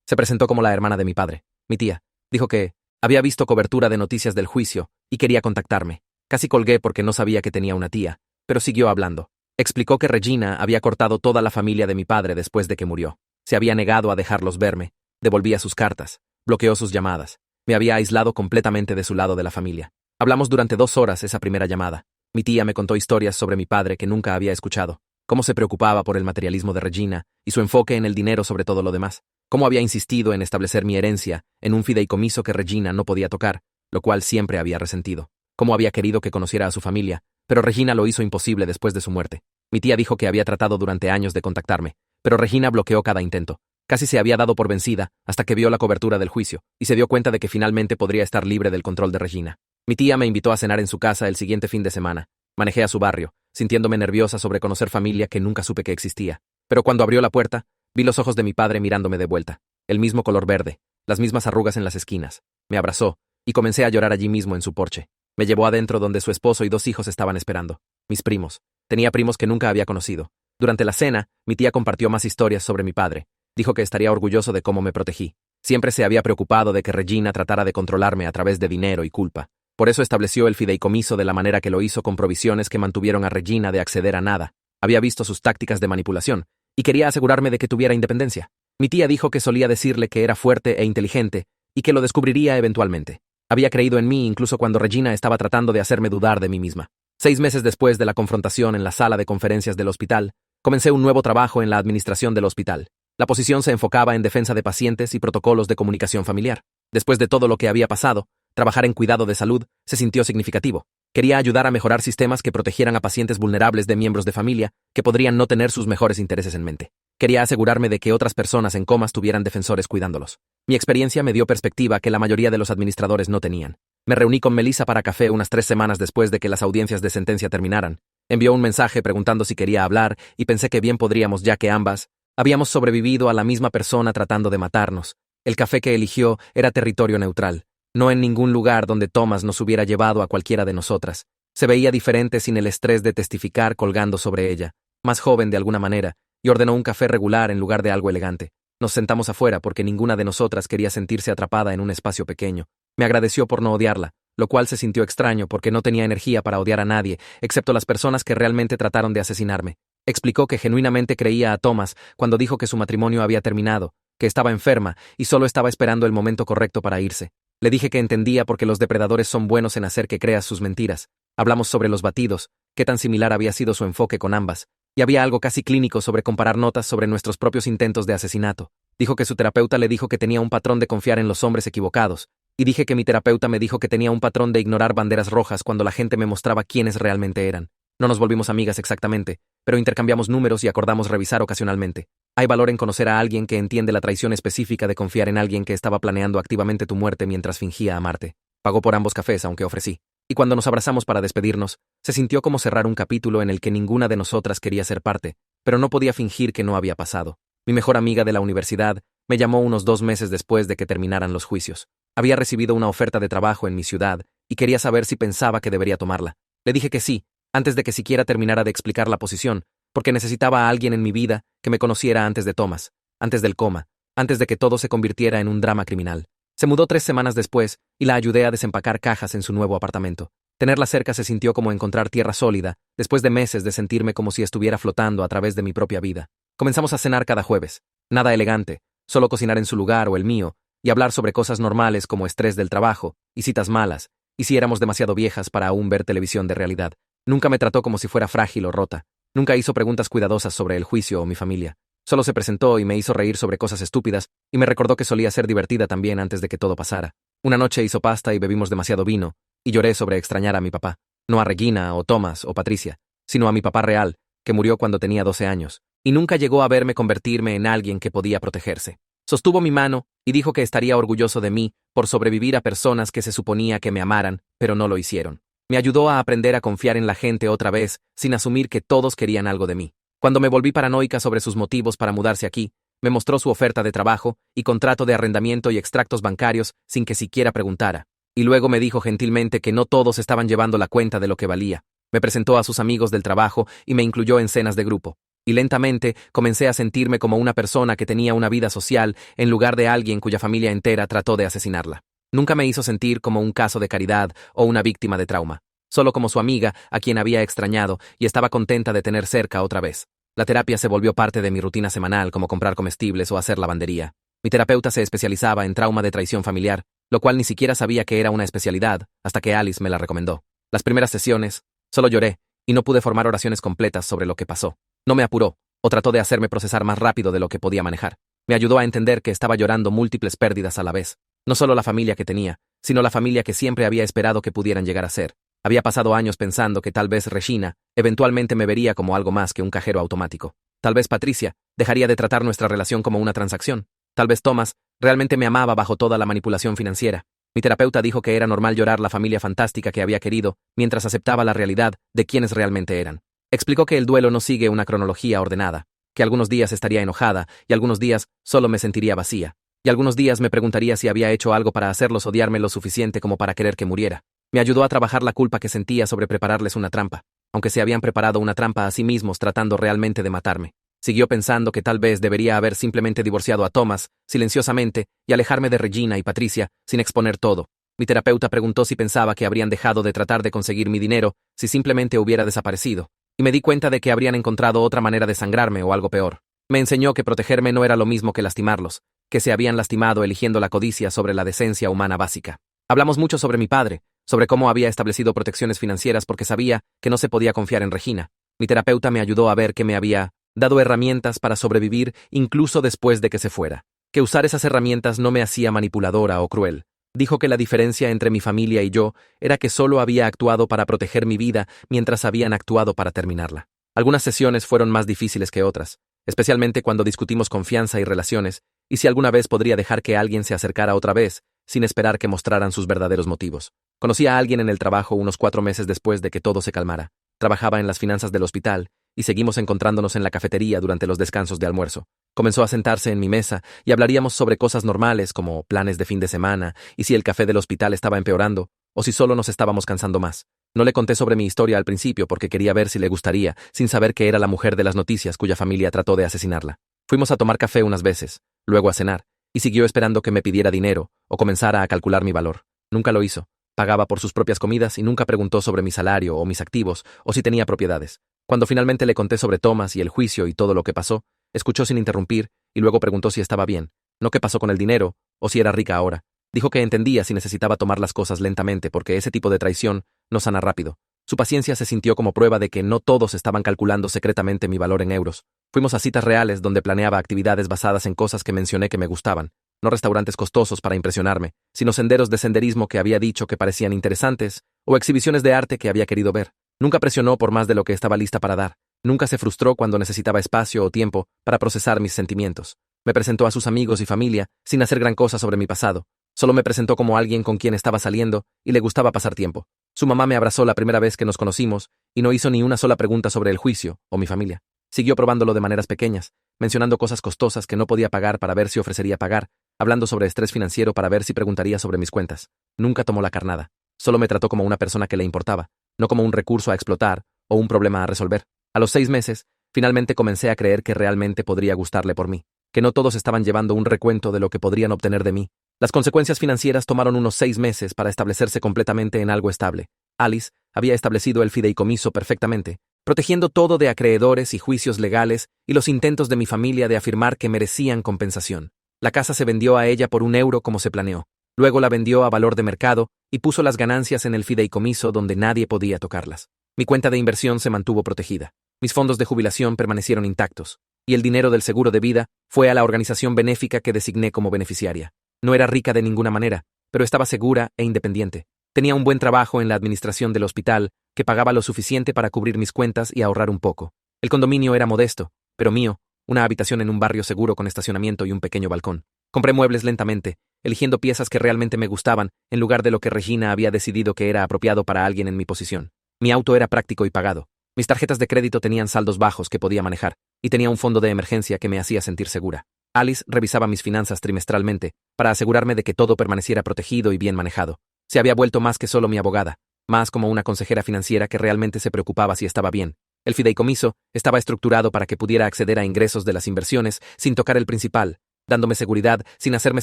Se presentó como la hermana de mi padre, mi tía. Dijo que había visto cobertura de noticias del juicio y quería contactarme. Casi colgué porque no sabía que tenía una tía, pero siguió hablando. Explicó que Regina había cortado toda la familia de mi padre después de que murió. Se había negado a dejarlos verme, devolvía sus cartas, bloqueó sus llamadas. Me había aislado completamente de su lado de la familia. Hablamos durante 2 horas esa primera llamada. Mi tía me contó historias sobre mi padre que nunca había escuchado, cómo se preocupaba por el materialismo de Regina y su enfoque en el dinero sobre todo lo demás, cómo había insistido en establecer mi herencia en un fideicomiso que Regina no podía tocar, lo cual siempre había resentido. cómo había querido que conociera a su familia, pero Regina lo hizo imposible después de su muerte. Mi tía dijo que había tratado durante años de contactarme, pero Regina bloqueó cada intento. Casi se había dado por vencida hasta que vio la cobertura del juicio y se dio cuenta de que finalmente podría estar libre del control de Regina. Mi tía me invitó a cenar en su casa el siguiente fin de semana. Manejé a su barrio, sintiéndome nerviosa sobre conocer familia que nunca supe que existía. Pero cuando abrió la puerta, vi los ojos de mi padre mirándome de vuelta. El mismo color verde, las mismas arrugas en las esquinas. Me abrazó y comencé a llorar allí mismo en su porche. Me llevó adentro donde su esposo y 2 hijos estaban esperando. Mis primos. Tenía primos que nunca había conocido. Durante la cena, mi tía compartió más historias sobre mi padre. Dijo que estaría orgulloso de cómo me protegí. Siempre se había preocupado de que Regina tratara de controlarme a través de dinero y culpa. Por eso estableció el fideicomiso de la manera que lo hizo, con provisiones que mantuvieron a Regina de acceder a nada. Había visto sus tácticas de manipulación y quería asegurarme de que tuviera independencia. Mi tía dijo que solía decirle que era fuerte e inteligente y que lo descubriría eventualmente. Había creído en mí incluso cuando Regina estaba tratando de hacerme dudar de mí misma. 6 meses después de la confrontación en la sala de conferencias del hospital, comencé un nuevo trabajo en la administración del hospital. La posición se enfocaba en defensa de pacientes y protocolos de comunicación familiar. Después de todo lo que había pasado, trabajar en cuidado de salud se sintió significativo. Quería ayudar a mejorar sistemas que protegieran a pacientes vulnerables de miembros de familia que podrían no tener sus mejores intereses en mente. Quería asegurarme de que otras personas en comas tuvieran defensores cuidándolos. Mi experiencia me dio perspectiva que la mayoría de los administradores no tenían. Me reuní con Melissa para café unas 3 semanas después de que las audiencias de sentencia terminaran. Envió un mensaje preguntando si quería hablar y pensé que bien podríamos, ya que ambas habíamos sobrevivido a la misma persona tratando de matarnos. El café que eligió era territorio neutral, no en ningún lugar donde Thomas nos hubiera llevado a cualquiera de nosotras. Se veía diferente sin el estrés de testificar colgando sobre ella, más joven de alguna manera, y ordenó un café regular en lugar de algo elegante. Nos sentamos afuera porque ninguna de nosotras quería sentirse atrapada en un espacio pequeño. Me agradeció por no odiarla, lo cual se sintió extraño porque no tenía energía para odiar a nadie, excepto las personas que realmente trataron de asesinarme. Explicó que genuinamente creía a Thomas cuando dijo que su matrimonio había terminado, que estaba enferma y solo estaba esperando el momento correcto para irse. Le dije que entendía porque los depredadores son buenos en hacer que creas sus mentiras. Hablamos sobre los batidos, qué tan similar había sido su enfoque con ambas, y había algo casi clínico sobre comparar notas sobre nuestros propios intentos de asesinato. Dijo que su terapeuta le dijo que tenía un patrón de confiar en los hombres equivocados, y dije que mi terapeuta me dijo que tenía un patrón de ignorar banderas rojas cuando la gente me mostraba quiénes realmente eran. No nos volvimos amigas exactamente, pero intercambiamos números y acordamos revisar ocasionalmente. Hay valor en conocer a alguien que entiende la traición específica de confiar en alguien que estaba planeando activamente tu muerte mientras fingía amarte. Pagó por ambos cafés, aunque ofrecí. Y cuando nos abrazamos para despedirnos, se sintió como cerrar un capítulo en el que ninguna de nosotras quería ser parte, pero no podía fingir que no había pasado. Mi mejor amiga de la universidad me llamó unos 2 meses después de que terminaran los juicios. Había recibido una oferta de trabajo en mi ciudad y quería saber si pensaba que debería tomarla. Le dije que sí, antes de que siquiera terminara de explicar la posición, porque necesitaba a alguien en mi vida que me conociera antes de Thomas, antes del coma, antes de que todo se convirtiera en un drama criminal. Se mudó 3 semanas después y la ayudé a desempacar cajas en su nuevo apartamento. Tenerla cerca se sintió como encontrar tierra sólida, después de meses de sentirme como si estuviera flotando a través de mi propia vida. Comenzamos a cenar cada jueves. Nada elegante, solo cocinar en su lugar o el mío, y hablar sobre cosas normales como estrés del trabajo, y citas malas, y si éramos demasiado viejas para aún ver televisión de realidad. Nunca me trató como si fuera frágil o rota. Nunca hizo preguntas cuidadosas sobre el juicio o mi familia. Solo se presentó y me hizo reír sobre cosas estúpidas, y me recordó que solía ser divertida también antes de que todo pasara. Una noche hizo pasta y bebimos demasiado vino, y lloré sobre extrañar a mi papá. No a Regina, o Thomas, o Patricia, sino a mi papá real, que murió cuando tenía 12 años, y nunca llegó a verme convertirme en alguien que podía protegerse. Sostuvo mi mano y dijo que estaría orgulloso de mí por sobrevivir a personas que se suponía que me amaran, pero no lo hicieron. Me ayudó a aprender a confiar en la gente otra vez, sin asumir que todos querían algo de mí. Cuando me volví paranoica sobre sus motivos para mudarse aquí, me mostró su oferta de trabajo y contrato de arrendamiento y extractos bancarios sin que siquiera preguntara. Y luego me dijo gentilmente que no todos estaban llevando la cuenta de lo que valía. Me presentó a sus amigos del trabajo y me incluyó en cenas de grupo. Y lentamente comencé a sentirme como una persona que tenía una vida social en lugar de alguien cuya familia entera trató de asesinarla. Nunca me hizo sentir como un caso de caridad o una víctima de trauma, solo como su amiga a quien había extrañado y estaba contenta de tener cerca otra vez. La terapia se volvió parte de mi rutina semanal, como comprar comestibles o hacer lavandería. Mi terapeuta se especializaba en trauma de traición familiar, lo cual ni siquiera sabía que era una especialidad hasta que Alice me la recomendó. Las primeras sesiones, solo lloré y no pude formar oraciones completas sobre lo que pasó. No me apuró, o trató de hacerme procesar más rápido de lo que podía manejar. Me ayudó a entender que estaba llorando múltiples pérdidas a la vez. No solo la familia que tenía, sino la familia que siempre había esperado que pudieran llegar a ser. Había pasado años pensando que tal vez Regina eventualmente me vería como algo más que un cajero automático. Tal vez Patricia dejaría de tratar nuestra relación como una transacción. Tal vez Thomas realmente me amaba bajo toda la manipulación financiera. Mi terapeuta dijo que era normal llorar la familia fantástica que había querido mientras aceptaba la realidad de quienes realmente eran. Explicó que el duelo no sigue una cronología ordenada, que algunos días estaría enojada y algunos días solo me sentiría vacía, y algunos días me preguntaría si había hecho algo para hacerlos odiarme lo suficiente como para querer que muriera. Me ayudó a trabajar la culpa que sentía sobre prepararles una trampa, aunque se habían preparado una trampa a sí mismos tratando realmente de matarme. Siguió pensando que tal vez debería haber simplemente divorciado a Thomas, silenciosamente, y alejarme de Regina y Patricia, sin exponer todo. Mi terapeuta preguntó si pensaba que habrían dejado de tratar de conseguir mi dinero si simplemente hubiera desaparecido, y me di cuenta de que habrían encontrado otra manera de sangrarme o algo peor. Me enseñó que protegerme no era lo mismo que lastimarlos, que se habían lastimado eligiendo la codicia sobre la decencia humana básica. Hablamos mucho sobre mi padre, sobre cómo había establecido protecciones financieras porque sabía que no se podía confiar en Regina. Mi terapeuta me ayudó a ver que me había dado herramientas para sobrevivir incluso después de que se fuera, que usar esas herramientas no me hacía manipuladora o cruel. Dijo que la diferencia entre mi familia y yo era que solo había actuado para proteger mi vida mientras habían actuado para terminarla. Algunas sesiones fueron más difíciles que otras, especialmente cuando discutimos confianza y relaciones, y si alguna vez podría dejar que alguien se acercara otra vez, sin esperar que mostraran sus verdaderos motivos. Conocí a alguien en el trabajo unos 4 meses después de que todo se calmara. Trabajaba en las finanzas del hospital, y seguimos encontrándonos en la cafetería durante los descansos de almuerzo. Comenzó a sentarse en mi mesa y hablaríamos sobre cosas normales como planes de fin de semana y si el café del hospital estaba empeorando o si solo nos estábamos cansando más. No le conté sobre mi historia al principio porque quería ver si le gustaría, sin saber que era la mujer de las noticias cuya familia trató de asesinarla. Fuimos a tomar café unas veces, luego a cenar, y siguió esperando que me pidiera dinero o comenzara a calcular mi valor. Nunca lo hizo. Pagaba por sus propias comidas y nunca preguntó sobre mi salario o mis activos o si tenía propiedades. Cuando finalmente le conté sobre Thomas y el juicio y todo lo que pasó, escuchó sin interrumpir y luego preguntó si estaba bien, no qué pasó con el dinero o si era rica ahora. Dijo que entendía si necesitaba tomar las cosas lentamente porque ese tipo de traición no sana rápido. Su paciencia se sintió como prueba de que no todos estaban calculando secretamente mi valor en euros. Fuimos a citas reales donde planeaba actividades basadas en cosas que mencioné que me gustaban, no restaurantes costosos para impresionarme, sino senderos de senderismo que había dicho que parecían interesantes o exhibiciones de arte que había querido ver. Nunca presionó por más de lo que estaba lista para dar. Nunca se frustró cuando necesitaba espacio o tiempo para procesar mis sentimientos. Me presentó a sus amigos y familia sin hacer gran cosa sobre mi pasado. Solo me presentó como alguien con quien estaba saliendo y le gustaba pasar tiempo. Su mamá me abrazó la primera vez que nos conocimos y no hizo ni una sola pregunta sobre el juicio o mi familia. Siguió probándolo de maneras pequeñas, mencionando cosas costosas que no podía pagar para ver si ofrecería pagar, hablando sobre estrés financiero para ver si preguntaría sobre mis cuentas. Nunca tomó la carnada. Solo me trató como una persona que le importaba, no como un recurso a explotar o un problema a resolver. A los 6 meses, finalmente comencé a creer que realmente podría gustarle por mí, que no todos estaban llevando un recuento de lo que podrían obtener de mí. Las consecuencias financieras tomaron unos 6 meses para establecerse completamente en algo estable. Alice había establecido el fideicomiso perfectamente, protegiendo todo de acreedores y juicios legales y los intentos de mi familia de afirmar que merecían compensación. La casa se vendió a ella por €1 como se planeó. Luego la vendió a valor de mercado y puso las ganancias en el fideicomiso donde nadie podía tocarlas. Mi cuenta de inversión se mantuvo protegida. Mis fondos de jubilación permanecieron intactos, y el dinero del seguro de vida fue a la organización benéfica que designé como beneficiaria. No era rica de ninguna manera, pero estaba segura e independiente. Tenía un buen trabajo en la administración del hospital, que pagaba lo suficiente para cubrir mis cuentas y ahorrar un poco. El condominio era modesto, pero mío, una habitación en un barrio seguro con estacionamiento y un pequeño balcón. Compré muebles lentamente, eligiendo piezas que realmente me gustaban, en lugar de lo que Regina había decidido que era apropiado para alguien en mi posición. Mi auto era práctico y pagado. Mis tarjetas de crédito tenían saldos bajos que podía manejar, y tenía un fondo de emergencia que me hacía sentir segura. Alice revisaba mis finanzas trimestralmente, para asegurarme de que todo permaneciera protegido y bien manejado. Se había vuelto más que solo mi abogada, más como una consejera financiera que realmente se preocupaba si estaba bien. El fideicomiso estaba estructurado para que pudiera acceder a ingresos de las inversiones sin tocar el principal, dándome seguridad sin hacerme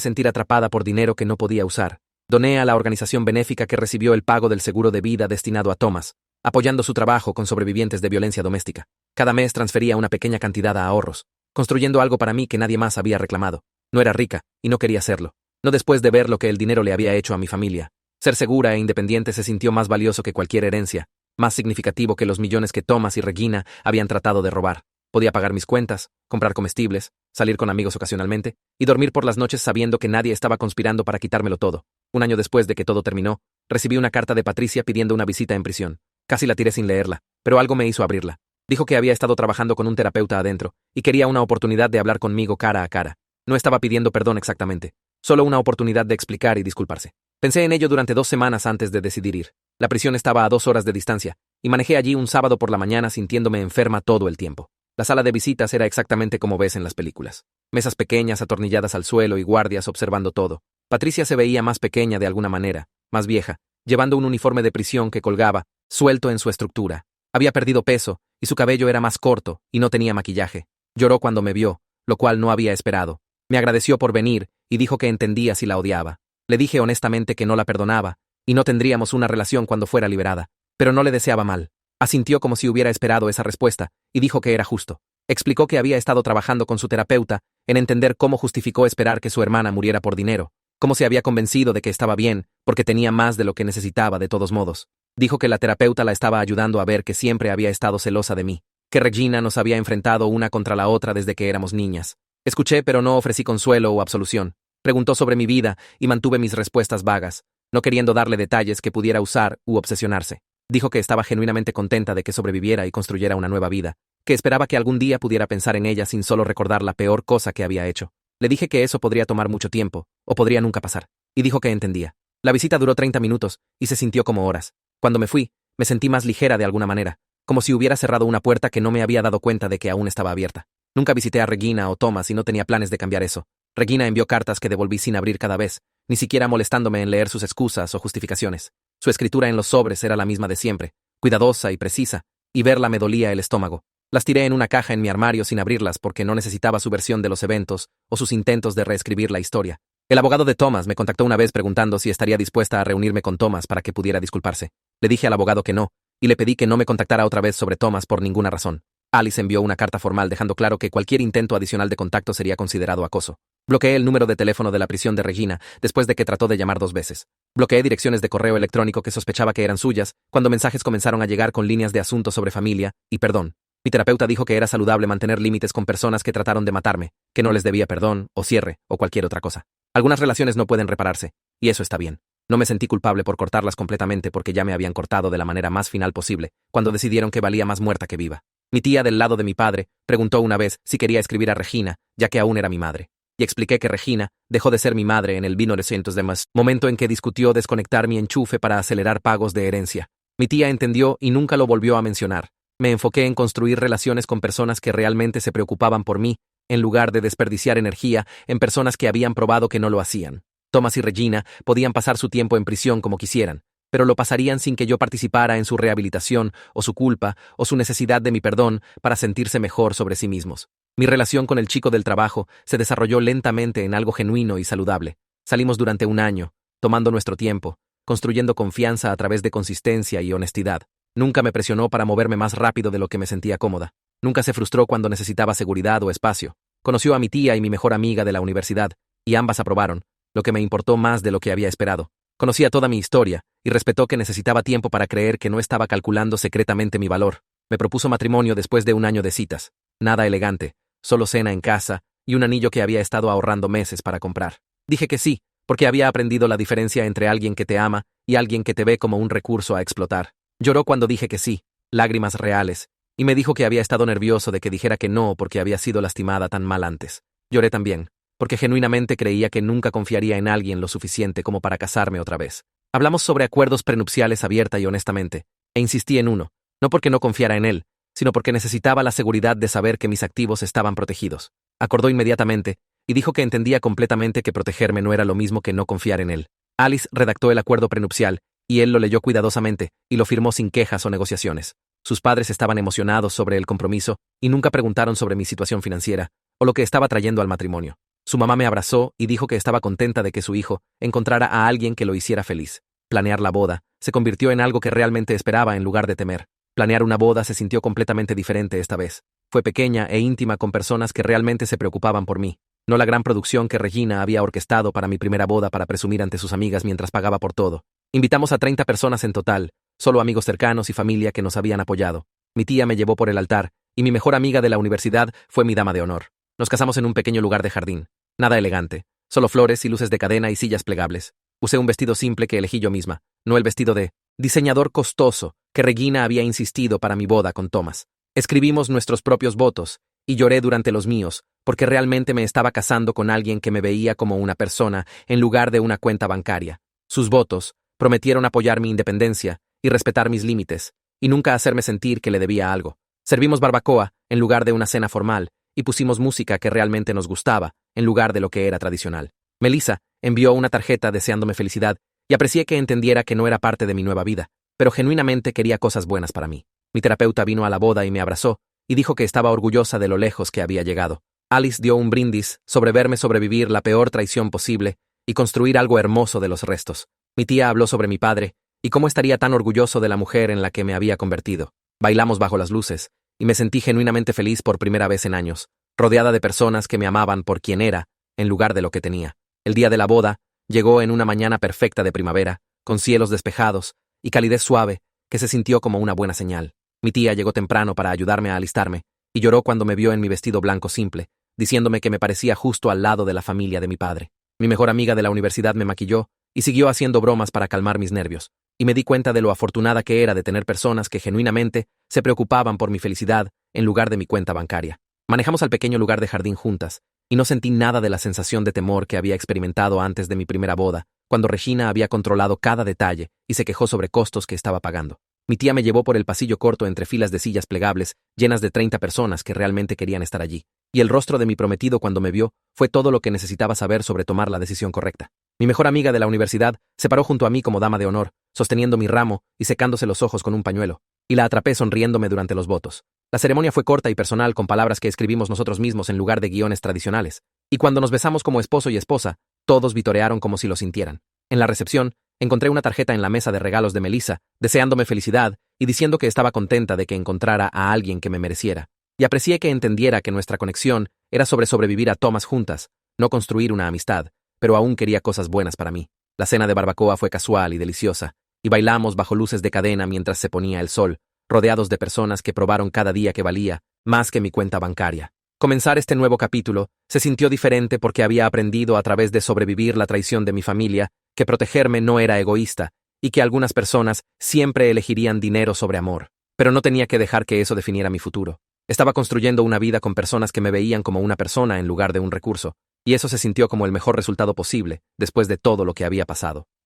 sentir atrapada por dinero que no podía usar. Doné a la organización benéfica que recibió el pago del seguro de vida destinado a Thomas, apoyando su trabajo con sobrevivientes de violencia doméstica. Cada mes transfería una pequeña cantidad a ahorros, construyendo algo para mí que nadie más había reclamado. No era rica, y no quería serlo. No después de ver lo que el dinero le había hecho a mi familia. Ser segura e independiente se sintió más valioso que cualquier herencia, más significativo que los millones que Thomas y Regina habían tratado de robar. Podía pagar mis cuentas, comprar comestibles, salir con amigos ocasionalmente, y dormir por las noches sabiendo que nadie estaba conspirando para quitármelo todo. Un año después de que todo terminó, recibí una carta de Patricia pidiendo una visita en prisión. Casi la tiré sin leerla, pero algo me hizo abrirla. Dijo que había estado trabajando con un terapeuta adentro y quería una oportunidad de hablar conmigo cara a cara. No estaba pidiendo perdón exactamente, solo una oportunidad de explicar y disculparse. Pensé en ello durante 2 semanas antes de decidir ir. La prisión estaba a 2 horas de distancia, y manejé allí un sábado por la mañana sintiéndome enferma todo el tiempo. La sala de visitas era exactamente como ves en las películas. Mesas pequeñas atornilladas al suelo y guardias observando todo. Patricia se veía más pequeña de alguna manera, más vieja, llevando un uniforme de prisión que colgaba, suelto en su estructura. Había perdido peso, y su cabello era más corto, y no tenía maquillaje. Lloró cuando me vio, lo cual no había esperado. Me agradeció por venir, y dijo que entendía si la odiaba. Le dije honestamente que no la perdonaba, y no tendríamos una relación cuando fuera liberada, pero no le deseaba mal. Asintió como si hubiera esperado esa respuesta, y dijo que era justo. Explicó que había estado trabajando con su terapeuta en entender cómo justificó esperar que su hermana muriera por dinero, cómo se había convencido de que estaba bien, porque tenía más de lo que necesitaba de todos modos. Dijo que la terapeuta la estaba ayudando a ver que siempre había estado celosa de mí, que Regina nos había enfrentado una contra la otra desde que éramos niñas. Escuché pero no ofrecí consuelo o absolución. Preguntó sobre mi vida y mantuve mis respuestas vagas, no queriendo darle detalles que pudiera usar u obsesionarse. Dijo que estaba genuinamente contenta de que sobreviviera y construyera una nueva vida, que esperaba que algún día pudiera pensar en ella sin solo recordar la peor cosa que había hecho. Le dije que eso podría tomar mucho tiempo, o podría nunca pasar, y dijo que entendía. La visita duró 30 minutos, y se sintió como horas. Cuando me fui, me sentí más ligera de alguna manera, como si hubiera cerrado una puerta que no me había dado cuenta de que aún estaba abierta. Nunca visité a Regina o Thomas y no tenía planes de cambiar eso. Regina envió cartas que devolví sin abrir cada vez, ni siquiera molestándome en leer sus excusas o justificaciones. Su escritura en los sobres era la misma de siempre, cuidadosa y precisa, y verla me dolía el estómago. Las tiré en una caja en mi armario sin abrirlas porque no necesitaba su versión de los eventos o sus intentos de reescribir la historia. El abogado de Thomas me contactó una vez preguntando si estaría dispuesta a reunirme con Thomas para que pudiera disculparse. Le dije al abogado que no, y le pedí que no me contactara otra vez sobre Thomas por ninguna razón. Alice envió una carta formal dejando claro que cualquier intento adicional de contacto sería considerado acoso. Bloqueé el número de teléfono de la prisión de Regina después de que trató de llamar 2 veces. Bloqueé direcciones de correo electrónico que sospechaba que eran suyas cuando mensajes comenzaron a llegar con líneas de asuntos sobre familia y perdón. Mi terapeuta dijo que era saludable mantener límites con personas que trataron de matarme, que no les debía perdón, o cierre, o cualquier otra cosa. Algunas relaciones no pueden repararse, y eso está bien. No me sentí culpable por cortarlas completamente porque ya me habían cortado de la manera más final posible, cuando decidieron que valía más muerta que viva. Mi tía del lado de mi padre preguntó una vez si quería escribir a Regina, ya que aún era mi madre. Y expliqué que Regina dejó de ser mi madre en el 1900 momento en que discutió desconectar mi enchufe para acelerar pagos de herencia. Mi tía entendió y nunca lo volvió a mencionar. Me enfoqué en construir relaciones con personas que realmente se preocupaban por mí, en lugar de desperdiciar energía en personas que habían probado que no lo hacían. Thomas y Regina podían pasar su tiempo en prisión como quisieran, pero lo pasarían sin que yo participara en su rehabilitación, o su culpa, o su necesidad de mi perdón para sentirse mejor sobre sí mismos. Mi relación con el chico del trabajo se desarrolló lentamente en algo genuino y saludable. Salimos durante 1 año, tomando nuestro tiempo, construyendo confianza a través de consistencia y honestidad. Nunca me presionó para moverme más rápido de lo que me sentía cómoda. Nunca se frustró cuando necesitaba seguridad o espacio. Conoció a mi tía y mi mejor amiga de la universidad, y ambas aprobaron, lo que me importó más de lo que había esperado. Conocía toda mi historia, y respetó que necesitaba tiempo para creer que no estaba calculando secretamente mi valor. Me propuso matrimonio después de 1 año de citas. Nada elegante, solo cena en casa, y un anillo que había estado ahorrando meses para comprar. Dije que sí, porque había aprendido la diferencia entre alguien que te ama y alguien que te ve como un recurso a explotar. Lloró cuando dije que sí, lágrimas reales, y me dijo que había estado nervioso de que dijera que no porque había sido lastimada tan mal antes. Lloré también, porque genuinamente creía que nunca confiaría en alguien lo suficiente como para casarme otra vez. Hablamos sobre acuerdos prenupciales abierta y honestamente, e insistí en uno, no porque no confiara en él, sino porque necesitaba la seguridad de saber que mis activos estaban protegidos. Acordó inmediatamente, y dijo que entendía completamente que protegerme no era lo mismo que no confiar en él. Alice redactó el acuerdo prenupcial, y él lo leyó cuidadosamente, y lo firmó sin quejas o negociaciones. Sus padres estaban emocionados sobre el compromiso, y nunca preguntaron sobre mi situación financiera, o lo que estaba trayendo al matrimonio. Su mamá me abrazó y dijo que estaba contenta de que su hijo encontrara a alguien que lo hiciera feliz. Planear la boda se convirtió en algo que realmente esperaba en lugar de temer. Planear una boda se sintió completamente diferente esta vez. Fue pequeña e íntima con personas que realmente se preocupaban por mí. No la gran producción que Regina había orquestado para mi primera boda para presumir ante sus amigas mientras pagaba por todo. Invitamos a 30 personas en total, solo amigos cercanos y familia que nos habían apoyado. Mi tía me llevó por el altar, y mi mejor amiga de la universidad fue mi dama de honor. Nos casamos en un pequeño lugar de jardín. Nada elegante, solo flores y luces de cadena y sillas plegables. Usé un vestido simple que elegí yo misma, no el vestido de diseñador costoso que Regina había insistido para mi boda con Thomas. Escribimos nuestros propios votos, y lloré durante los míos, porque realmente me estaba casando con alguien que me veía como una persona en lugar de una cuenta bancaria. Sus votos prometieron apoyar mi independencia y respetar mis límites, y nunca hacerme sentir que le debía algo. Servimos barbacoa en lugar de una cena formal, y pusimos música que realmente nos gustaba, en lugar de lo que era tradicional. Melissa envió una tarjeta deseándome felicidad, y aprecié que entendiera que no era parte de mi nueva vida, pero genuinamente quería cosas buenas para mí. Mi terapeuta vino a la boda y me abrazó, y dijo que estaba orgullosa de lo lejos que había llegado. Alice dio un brindis sobre verme sobrevivir la peor traición posible y construir algo hermoso de los restos. Mi tía habló sobre mi padre, y cómo estaría tan orgulloso de la mujer en la que me había convertido. Bailamos bajo las luces, y me sentí genuinamente feliz por primera vez en años, rodeada de personas que me amaban por quien era, en lugar de lo que tenía. El día de la boda llegó en una mañana perfecta de primavera, con cielos despejados y calidez suave, que se sintió como una buena señal. Mi tía llegó temprano para ayudarme a alistarme, y lloró cuando me vio en mi vestido blanco simple, diciéndome que me parecía justo al lado de la familia de mi padre. Mi mejor amiga de la universidad me maquilló y siguió haciendo bromas para calmar mis nervios, y me di cuenta de lo afortunada que era de tener personas que genuinamente se preocupaban por mi felicidad en lugar de mi cuenta bancaria. Manejamos al pequeño lugar de jardín juntas, y no sentí nada de la sensación de temor que había experimentado antes de mi primera boda, cuando Regina había controlado cada detalle y se quejó sobre costos que estaba pagando. Mi tía me llevó por el pasillo corto entre filas de sillas plegables, llenas de 30 personas que realmente querían estar allí, y el rostro de mi prometido cuando me vio fue todo lo que necesitaba saber sobre tomar la decisión correcta. Mi mejor amiga de la universidad se paró junto a mí como dama de honor, sosteniendo mi ramo y secándose los ojos con un pañuelo, y la atrapé sonriéndome durante los votos. La ceremonia fue corta y personal con palabras que escribimos nosotros mismos en lugar de guiones tradicionales, y cuando nos besamos como esposo y esposa, todos vitorearon como si lo sintieran. En la recepción, encontré una tarjeta en la mesa de regalos de Melissa, deseándome felicidad y diciendo que estaba contenta de que encontrara a alguien que me mereciera. Y aprecié que entendiera que nuestra conexión era sobre sobrevivir a Thomas juntas, no construir una amistad, pero aún quería cosas buenas para mí. La cena de barbacoa fue casual y deliciosa, y bailamos bajo luces de cadena mientras se ponía el sol, rodeados de personas que probaron cada día que valía más que mi cuenta bancaria. Comenzar este nuevo capítulo se sintió diferente porque había aprendido a través de sobrevivir la traición de mi familia que protegerme no era egoísta y que algunas personas siempre elegirían dinero sobre amor. Pero no tenía que dejar que eso definiera mi futuro. Estaba construyendo una vida con personas que me veían como una persona en lugar de un recurso, y eso se sintió como el mejor resultado posible después de todo lo que había pasado.